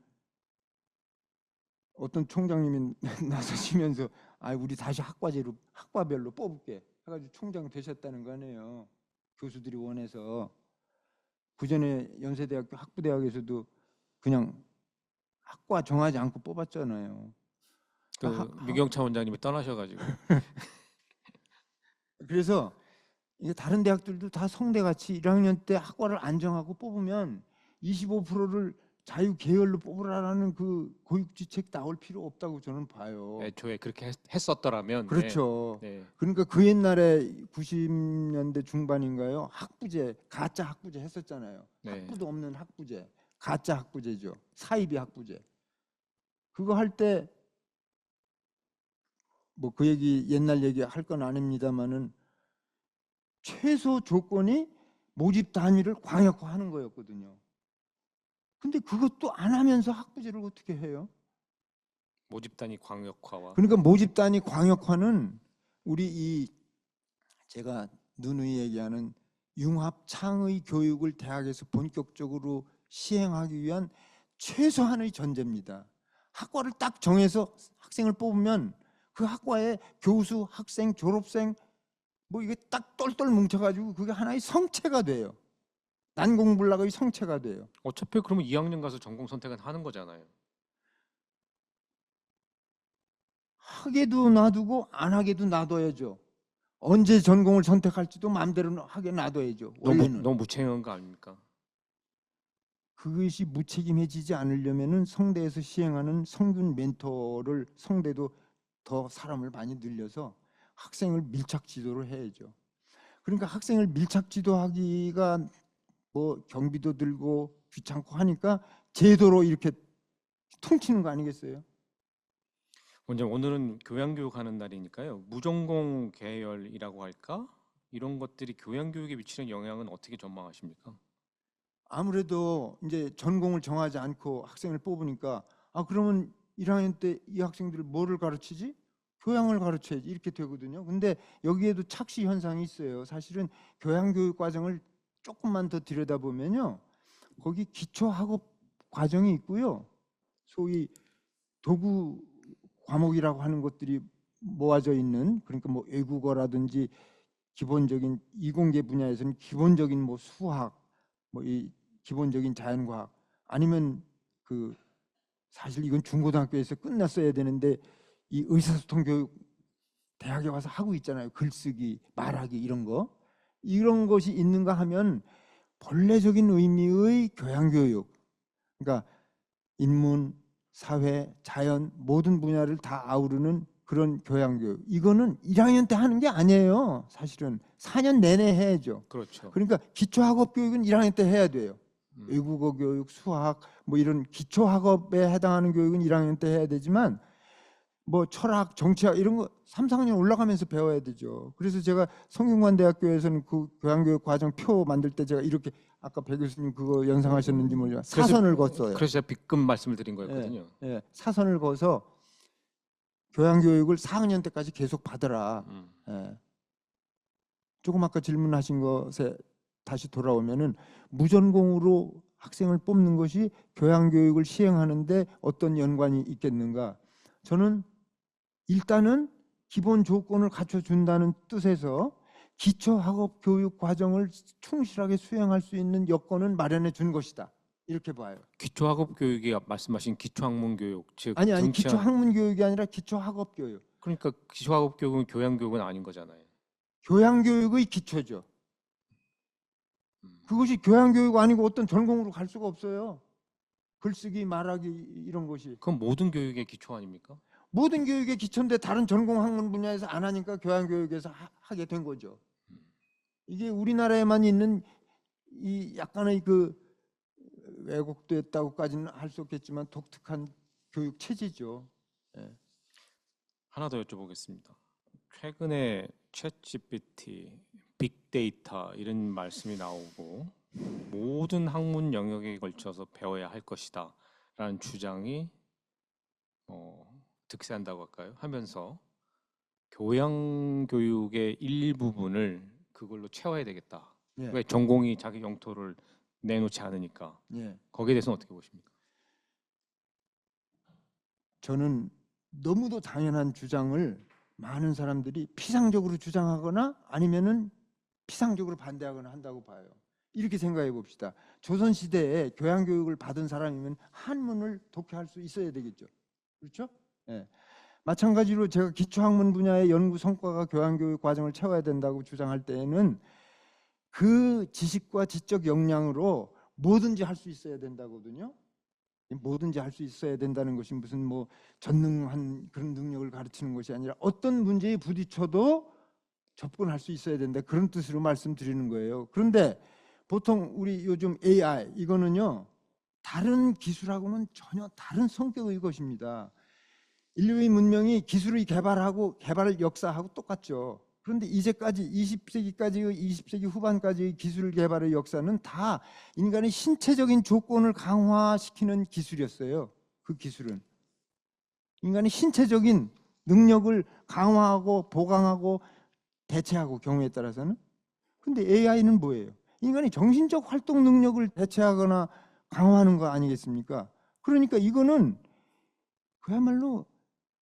어떤 총장님이 나서시면서 아 우리 다시 학과제로 학과별로 뽑을게 해가지고 총장 되셨다는 거 아니에요. 교수들이 원해서 그전에 연세대학교 학부대학에서도 그냥 학과 정하지 않고 뽑았잖아요. 미경차 원장님이 떠나셔가지고 그래서 이게 다른 대학들도 다 성대같이 1학년 때 학과를 안 정하고 뽑으면 25%를 자유 계열로 뽑으라는 그 고육지책 나올 필요 없다고 저는 봐요. 애초에 그렇게 했었더라면 그렇죠. 네. 그러니까 그 옛날에 90년대 중반인가요? 학부제, 가짜 학부제 했었잖아요. 네. 학부도 없는 학부제, 가짜 학부제죠. 사이비 학부제. 그거 할 때 뭐 그 얘기 옛날 얘기 할 건 아닙니다만은 최소 조건이 모집 단위를 광역화하는 거였거든요. 근데 그것도 안 하면서 학부제를 어떻게 해요? 모집단위 광역화와 그러니까 모집단위 광역화는 우리 이 제가 누누이 얘기하는 융합창의 교육을 대학에서 본격적으로 시행하기 위한 최소한의 전제입니다. 학과를 딱 정해서 학생을 뽑으면 그 학과에 교수, 학생, 졸업생 뭐 이게 딱 똘똘 뭉쳐가지고 그게 하나의 성체가 돼요. 난공불락의 성체가 돼요. 어차피 그러면 2학년 가서 전공 선택은 하는 거잖아요. 하게도 놔두고 안 하게도 놔둬야죠. 언제 전공을 선택할지도 마음대로 하게 놔둬야죠. 원래는. 너무 무책임한 거 아닙니까? 그것이 무책임해지지 않으려면은 성대에서 시행하는 성균 멘토를 성대도 더 사람을 많이 늘려서 학생을 밀착 지도를 해야죠. 그러니까 학생을 밀착 지도하기가 뭐 경비도 들고 귀찮고 하니까 제도로 이렇게 퉁치는 거 아니겠어요? 원장님, 오늘은 교양교육하는 날이니까요. 무전공 계열이라고 할까? 이런 것들이 교양교육에 미치는 영향은 어떻게 전망하십니까? 아무래도 이제 전공을 정하지 않고 학생을 뽑으니까 그러면 1학년 때 이 학생들 뭐를 가르치지? 교양을 가르쳐야지 이렇게 되거든요. 근데 여기에도 착시 현상이 있어요. 사실은 교양교육 과정을 조금만 더 들여다보면요. 거기 기초학업 과정이 있고요. 소위 도구 과목이라고 하는 것들이 모아져 있는, 그러니까 뭐 외국어라든지 기본적인 이공계 분야에서는 기본적인 뭐 수학, 뭐 이 기본적인 자연과학, 아니면 그 사실 이건 중고등학교에서 끝났어야 되는데 이 의사소통 교육 대학에 와서 하고 있잖아요. 글쓰기, 말하기 이런 것이 있는가 하면 본래적인 의미의 교양교육, 그러니까 인문, 사회, 자연 모든 분야를 다 아우르는 그런 교양교육, 이거는 1학년 때 하는 게 아니에요. 사실은 4년 내내 해야죠. 그렇죠. 그러니까 기초학업 교육은 1학년 때 해야 돼요. 음. 외국어 교육, 수학 뭐 이런 기초학업에 해당하는 교육은 1학년 때 해야 되지만 뭐 철학, 정치학 이런 거 3, 4학년 올라가면서 배워야 되죠. 그래서 제가 성균관대학교에서는 그 교양교육 과정 표 만들 때 제가 이렇게, 아까 배 교수님 그거 연상하셨는지 모르지만 사선을 걷어요. 그래서 제가 B급 말씀을 드린 거였거든요. 예, 사선을 거서 교양교육을 4학년 때까지 계속 받으라. 예. 조금 아까 질문하신 것에 다시 돌아오면은 무전공으로 학생을 뽑는 것이 교양교육을 시행하는데 어떤 연관이 있겠는가? 저는 일단은 기본 조건을 갖춰준다는 뜻에서 기초학업 교육 과정을 충실하게 수행할 수 있는 여건은 마련해 준 것이다. 이렇게 봐요. 기초학업 교육이 말씀하신 기초학문 교육, 즉 아니 등치한- 기초학문 교육이 아니라 기초학업 교육. 그러니까 기초학업 교육은 교양교육은 아닌 거잖아요. 교양교육의 기초죠. 음. 그것이 교양교육 아니고 어떤 전공으로 갈 수가 없어요. 글쓰기, 말하기 이런 것이. 그건 모든 교육의 기초 아닙니까? 모든 교육의 기초인데 다른 전공 학문 분야에서 안 하니까 교양교육에서 하게 된 거죠. 이게 우리나라에만 있는 이 약간의 그 왜곡됐다고까지는 할 수 없겠지만 독특한 교육 체제죠. 예. 하나 더 여쭤보겠습니다. 최근에 챗GPT, 빅데이터 이런 말씀이 나오고 모든 학문 영역에 걸쳐서 배워야 할 것이다 라는 주장이 득세한다고 할까요? 하면서 교양교육의 일부분을 그걸로 채워야 되겠다. 예. 왜 전공이 자기 영토를 내놓지 않으니까. 예. 거기에 대해서는 어떻게 보십니까? 저는 너무도 당연한 주장을 많은 사람들이 피상적으로 주장하거나 아니면은 피상적으로 반대하거나 한다고 봐요. 이렇게 생각해 봅시다. 조선 시대에 교양 교육을 받은 사람이면 한문을 독해할 수 있어야 되겠죠. 그렇죠? 예. 마찬가지로 제가 기초학문 분야의 연구 성과가 교양 교육 과정을 채워야 된다고 주장할 때에는 그 지식과 지적 역량으로 뭐든지 할 수 있어야 된다거든요. 뭐든지 할 수 있어야 된다는 것이 무슨 뭐 전능한 그런 능력을 가르치는 것이 아니라 어떤 문제에 부딪혀도 접근할 수 있어야 된다, 그런 뜻으로 말씀드리는 거예요. 그런데 보통 우리 요즘 AI 이거는요, 다른 기술하고는 전혀 다른 성격의 것입니다. 인류의 문명이 기술을 개발하고 개발 역사하고 똑같죠. 그런데 이제까지 20세기까지의 20세기 후반까지의 기술 개발의 역사는 다 인간의 신체적인 조건을 강화시키는 기술이었어요. 그 기술은 인간의 신체적인 능력을 강화하고 보강하고 대체하고, 경우에 따라서는. 근데 AI는 뭐예요? 인간의 정신적 활동 능력을 대체하거나 강화하는 거 아니겠습니까? 그러니까 이거는 그야말로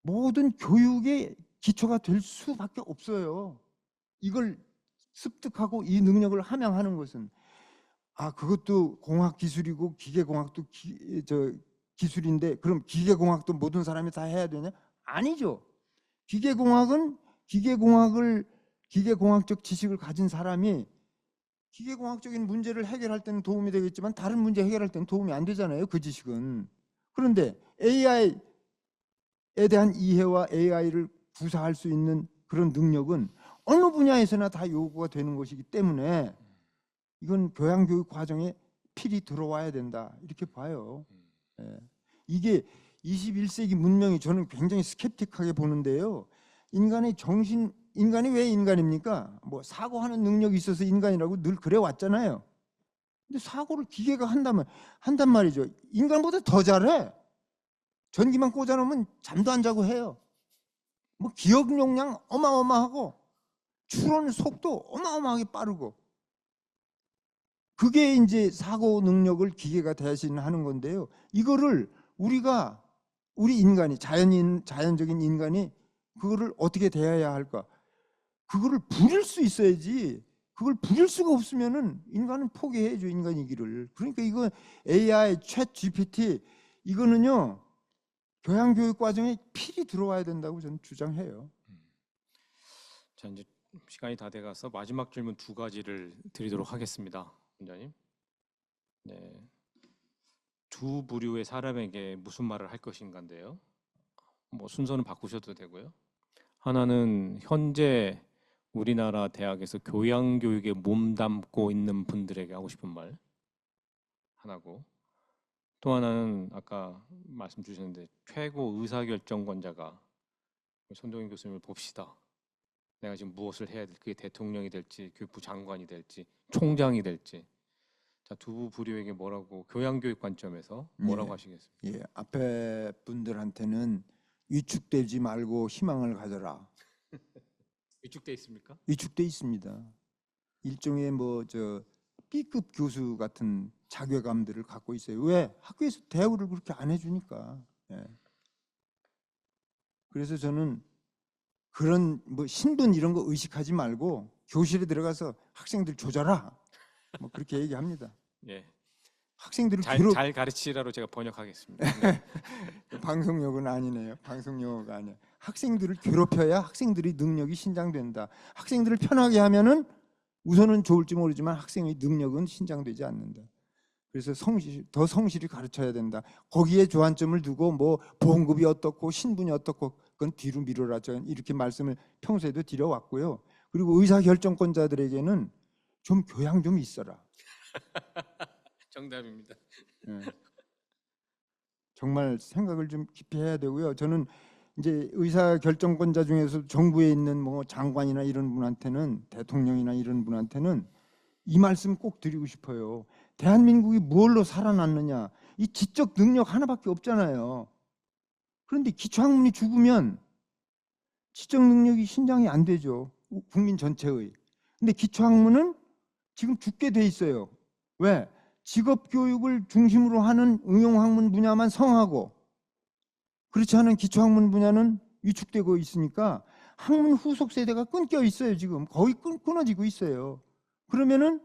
모든 교육의 기초가 될 수밖에 없어요. 이걸 습득하고 이 능력을 함양하는 것은. 아, 그것도 공학 기술이고 기계공학도 기술인데 그럼 기계공학도 모든 사람이 다 해야 되냐? 아니죠. 기계공학은 기계공학적 지식을 가진 사람이 기계공학적인 문제를 해결할 때는 도움이 되겠지만 다른 문제 해결할 때는 도움이 안 되잖아요. 그 지식은. 그런데 AI에 대한 이해와 AI를 구사할 수 있는 그런 능력은 어느 분야에서나 다 요구가 되는 것이기 때문에 이건 교양교육 과정에 필히 들어와야 된다 이렇게 봐요. 예. 이게 21세기 문명이 저는 굉장히 스캡틱하게 보는데요. 인간이 왜 인간입니까? 뭐 사고하는 능력이 있어서 인간이라고 늘 그래 왔잖아요. 근데 사고를 기계가 한단 말이죠. 인간보다 더 잘해. 전기만 꽂아놓으면 잠도 안 자고 해요. 뭐 기억 용량 어마어마하고 추론 속도 어마어마하게 빠르고 그게 이제 사고 능력을 기계가 대신하는 건데요. 이거를 우리 인간이 자연적인 인간이 그거를 어떻게 대해야 할까? 그거를 부릴 수 있어야지. 그걸 부릴 수가 없으면은 인간은 포기해야죠, 인간이기를. 그러니까 이거 AI, 챗 GPT 이거는요 교양교육 과정에 필히 들어와야 된다고 저는 주장해요. 자, 이제 시간이 다 돼가서 마지막 질문 두 가지를 드리도록 하겠습니다, 원장님. 네, 두 부류의 사람에게 무슨 말을 할 것인가인데요. 뭐 순서는 바꾸셔도 되고요. 하나는 현재 우리나라 대학에서 교양교육에 몸담고 있는 분들에게 하고 싶은 말 하나고, 또 하나는 아까 말씀 주셨는데 최고 의사결정권자가 손동현 교수님을 봅시다. 내가 지금 무엇을 해야 될지, 그게 대통령이 될지, 교육부 장관이 될지, 총장이 될지. 자, 두 부류에게 뭐라고 교양교육 관점에서 뭐라고 예, 하시겠습니까? 예, 앞에 분들한테는 위축되지 말고 희망을 가져라. 위축돼 있습니까? 위축돼 있습니다. 일종의 B급 교수 같은 자괴감들을 갖고 있어요. 왜? 학교에서 대우를 그렇게 안 해주니까. 예. 그래서 저는 그런 뭐 신분 이런 거 의식하지 말고 교실에 들어가서 학생들 조져라. 뭐 그렇게 얘기합니다. 예, 학생들을 잘 가르치라로 제가 번역하겠습니다. 네. 방송용어는 아니네요. 방송용어가 아니야. 학생들을 괴롭혀야 학생들의 능력이 신장된다. 학생들을 편하게 하면은 우선은 좋을지 모르지만 학생의 능력은 신장되지 않는다. 그래서 더 성실히 가르쳐야 된다. 거기에 주안점을 두고 뭐 보험급이 어떻고 신분이 어떻고 그건 뒤로 미뤄라. 저는 이렇게 말씀을 평소에도 드려왔고요. 그리고 의사결정권자들에게는 좀 교양 좀 있어라. 정답입니다. 예. 정말 생각을 좀 깊이 해야 되고요. 저는 이제 의사결정권자 중에서 정부에 있는 뭐 장관이나 이런 분한테는 대통령이나 이런 분한테는 이 말씀 꼭 드리고 싶어요. 대한민국이 뭘로 살아났느냐? 이 지적 능력 하나밖에 없잖아요. 그런데 기초학문이 죽으면 지적 능력이 신장이 안 되죠. 국민 전체의. 근데 기초학문은 지금 죽게 돼 있어요. 왜? 직업교육을 중심으로 하는 응용학문 분야만 성하고 그렇지 않은 기초학문 분야는 위축되고 있으니까 학문 후속 세대가 끊겨 있어요. 지금 거의 끊어지고 있어요. 그러면은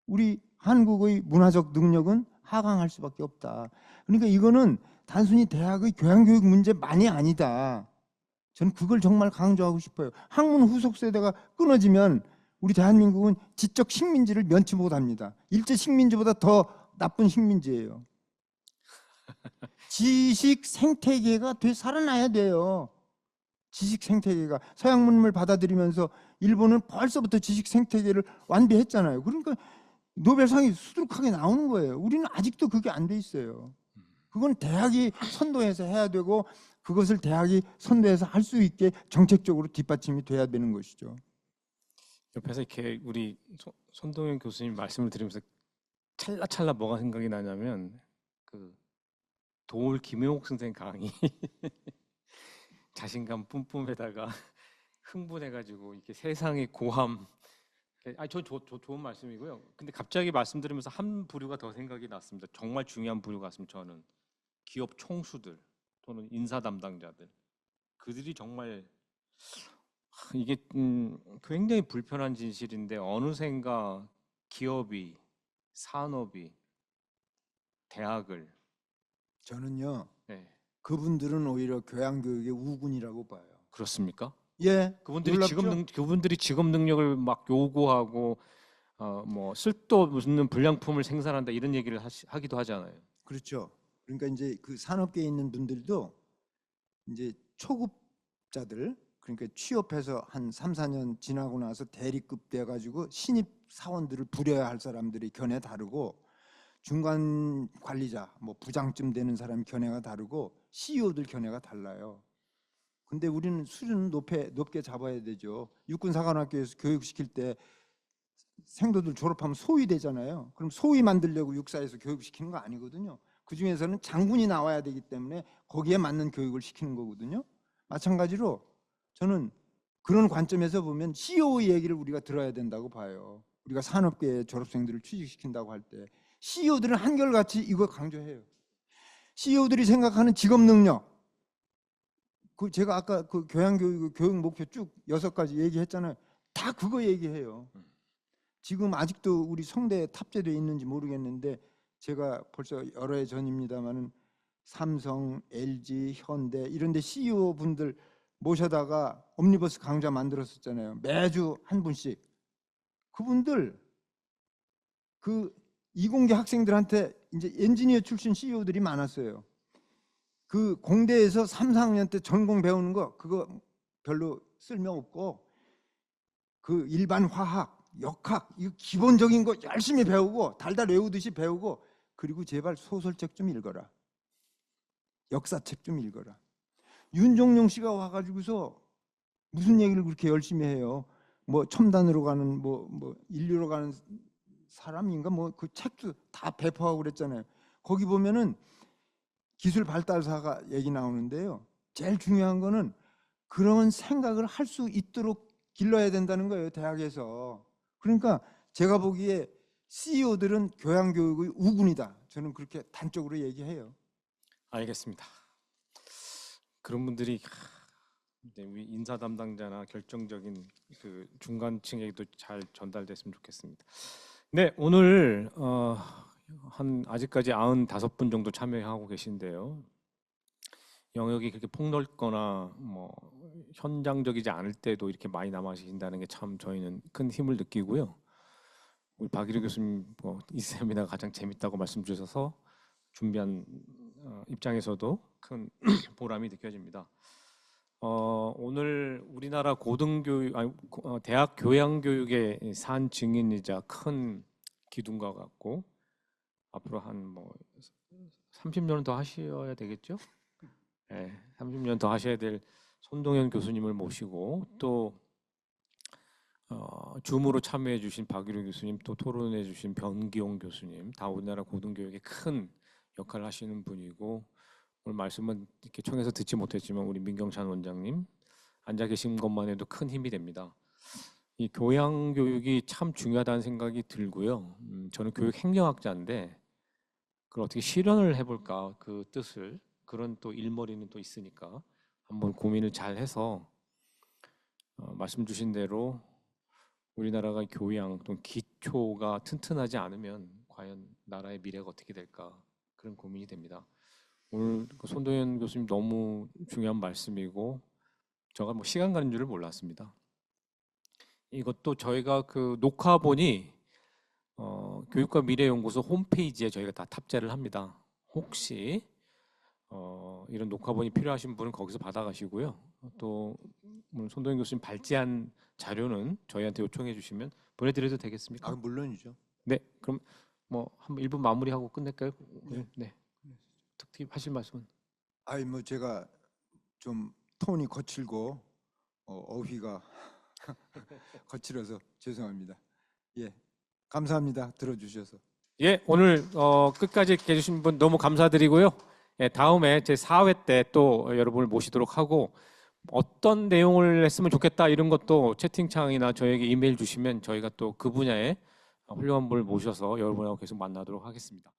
우리 한국의 문화적 능력은 하강할 수밖에 없다. 그러니까 이거는 단순히 대학의 교양교육 문제만이 아니다. 저는 그걸 정말 강조하고 싶어요. 학문 후속 세대가 끊어지면 우리 대한민국은 지적 식민지를 면치 못합니다. 일제 식민지보다 더 나쁜 식민지예요. 지식 생태계가 되살아나야 돼요. 지식 생태계가 서양 문물 받아들이면서 일본은 벌써부터 지식 생태계를 완비했잖아요. 그러니까 노벨상이 수두룩하게 나오는 거예요. 우리는 아직도 그게 안 돼 있어요. 그건 대학이 선도해서 해야 되고 그것을 대학이 선도해서 할 수 있게 정책적으로 뒷받침이 돼야 되는 것이죠. 옆에서 이렇게 우리 손동현 교수님 말씀을 들으면서 찰나찰나 뭐가 생각이 나냐면 그 도올 김용옥 선생 강의 자신감 뿜뿜에다가 흥분해가지고 이렇게 세상의 고함. 저 좋은 말씀이고요. 근데 갑자기 말씀 들으면서 한 부류가 더 생각이 났습니다. 정말 중요한 부류가 있으면 저는 기업 총수들 또는 인사 담당자들 그들이 정말 이게 굉장히 불편한 진실인데 어느샌가 기업이 산업이, 대학을 저는요. 네. 그분들은 오히려 교양교육의 우군이라고 봐요. 그렇습니까? 예, 그분들이 놀랍죠? 그분들이 직업 능력을 막 요구하고 뭐 쓸데없는 불량품을 생산한다 이런 얘기를 하기도 하잖아요. 그렇죠. 그러니까 이제 그 산업계에 있는 분들도 이제 초급자들, 그러니까 취업해서 한 3, 4년 지나고 나서 대리급 돼 가지고 신입 사원들을 부려야 할 사람들이 견해 다르고, 중간 관리자 뭐 부장쯤 되는 사람 견해가 다르고, CEO들 견해가 달라요. 근데 우리는 수준은 높게 잡아야 되죠. 육군사관학교에서 교육시킬 때 생도들 졸업하면 소위 되잖아요. 그럼 소위 만들려고 육사에서 교육시키는 거 아니거든요. 그 중에서는 장군이 나와야 되기 때문에 거기에 맞는 교육을 시키는 거거든요. 마찬가지로 저는 그런 관점에서 보면 CEO의 얘기를 우리가 들어야 된다고 봐요. 우리가 산업계의 졸업생들을 취직시킨다고 할 때 CEO들은 한결같이 이거 강조해요. CEO들이 생각하는 직업 능력, 그 제가 아까 그 교육 목표 쭉 6가지 얘기했잖아요. 다 그거 얘기해요. 지금 아직도 우리 성대에 탑재되어 있는지 모르겠는데, 제가 벌써 여러 해 전입니다만은 삼성, LG, 현대 이런 데 CEO 분들 모셔다가 옴니버스 강좌 만들었었잖아요. 매주 한 분씩. 그분들 그 이공계 학생들한테 이제 엔지니어 출신 CEO들이 많았어요. 그 공대에서 3, 4학년 때 전공 배우는 거 그거 별로 쓸모없고, 그 일반 화학, 역학 이거 기본적인 거 열심히 배우고 달달 외우듯이 배우고, 그리고 제발 소설책 좀 읽어라. 역사책 좀 읽어라. 윤종용 씨가 와가지고서 무슨 얘기를 그렇게 열심히 해요. 뭐 첨단으로 가는 뭐 인류로 가는 사람인가 뭐 그 책도 다 배포하고 그랬잖아요. 거기 보면은 기술 발달사가 얘기 나오는데요. 제일 중요한 거는 그런 생각을 할 수 있도록 길러야 된다는 거예요, 대학에서. 그러니까 제가 보기에 CEO들은 교양교육의 우군이다. 저는 그렇게 단적으로 얘기해요. 알겠습니다. 그런 분들이 우리 인사 담당자나 결정적인 그 중간층에도 잘 전달됐으면 좋겠습니다. 네, 오늘 한 아직까지 95분 정도 참여하고 계신데요. 영역이 그렇게 폭넓거나 뭐 현장적이지 않을 때도 이렇게 많이 남아 계신다는 게 참 저희는 큰 힘을 느끼고요. 우리 박일우 교수님 이 세미나가 가장 재밌다고 말씀 주셔서 준비한 입장에서도 큰 보람이 느껴집니다. 오늘 우리나라 대학 교양교육의 산 증인이자 큰 기둥과 같고, 앞으로 한 뭐 30년은 더 하셔야 되겠죠? 네, 30년 더 하셔야 될 손동현 교수님을 모시고, 또 줌으로 참여해 주신 박일우 교수님, 또 토론해 주신 변기용 교수님, 다 우리나라 고등교육에 큰 역할을 하시는 분이고, 오늘 말씀은 이렇게 청해서 듣지 못했지만 우리 민경찬 원장님 앉아 계신 것만 해도 큰 힘이 됩니다. 이 교양 교육이 참 중요하다는 생각이 들고요. 저는 교육 행정학자인데 그걸 어떻게 실현을 해볼까, 그 뜻을, 그런 또 일머리는 또 있으니까 한번 고민을 잘 해서 말씀 주신 대로 우리나라가 교양 또 기초가 튼튼하지 않으면 과연 나라의 미래가 어떻게 될까, 그런 고민이 됩니다. 오늘 손동현 교수님 너무 중요한 말씀이고, 제가 뭐 시간 가는 줄을 몰랐습니다. 이것도 저희가 그 녹화본이 교육과 미래연구소 홈페이지에 저희가 다 탑재를 합니다. 혹시 이런 녹화본이 필요하신 분은 거기서 받아가시고요. 또 오늘 손동현 교수님 발제한 자료는 저희한테 요청해 주시면 보내드려도 되겠습니까? 아, 물론이죠. 네, 그럼 뭐 한 1분 마무리하고 끝낼까요? 네. 네. 특히 하실 말씀은? 아이 뭐 제가 좀 톤이 거칠고 어휘가 거칠어서 죄송합니다. 예, 감사합니다. 들어주셔서. 예, 오늘 끝까지 계신 분 너무 감사드리고요. 예, 다음에 제 4회 때 또 여러분을 모시도록 하고, 어떤 내용을 했으면 좋겠다 이런 것도 채팅창이나 저에게 이메일 주시면 저희가 또 그 분야에 훌륭한 분을 모셔서 여러분하고 계속 만나도록 하겠습니다.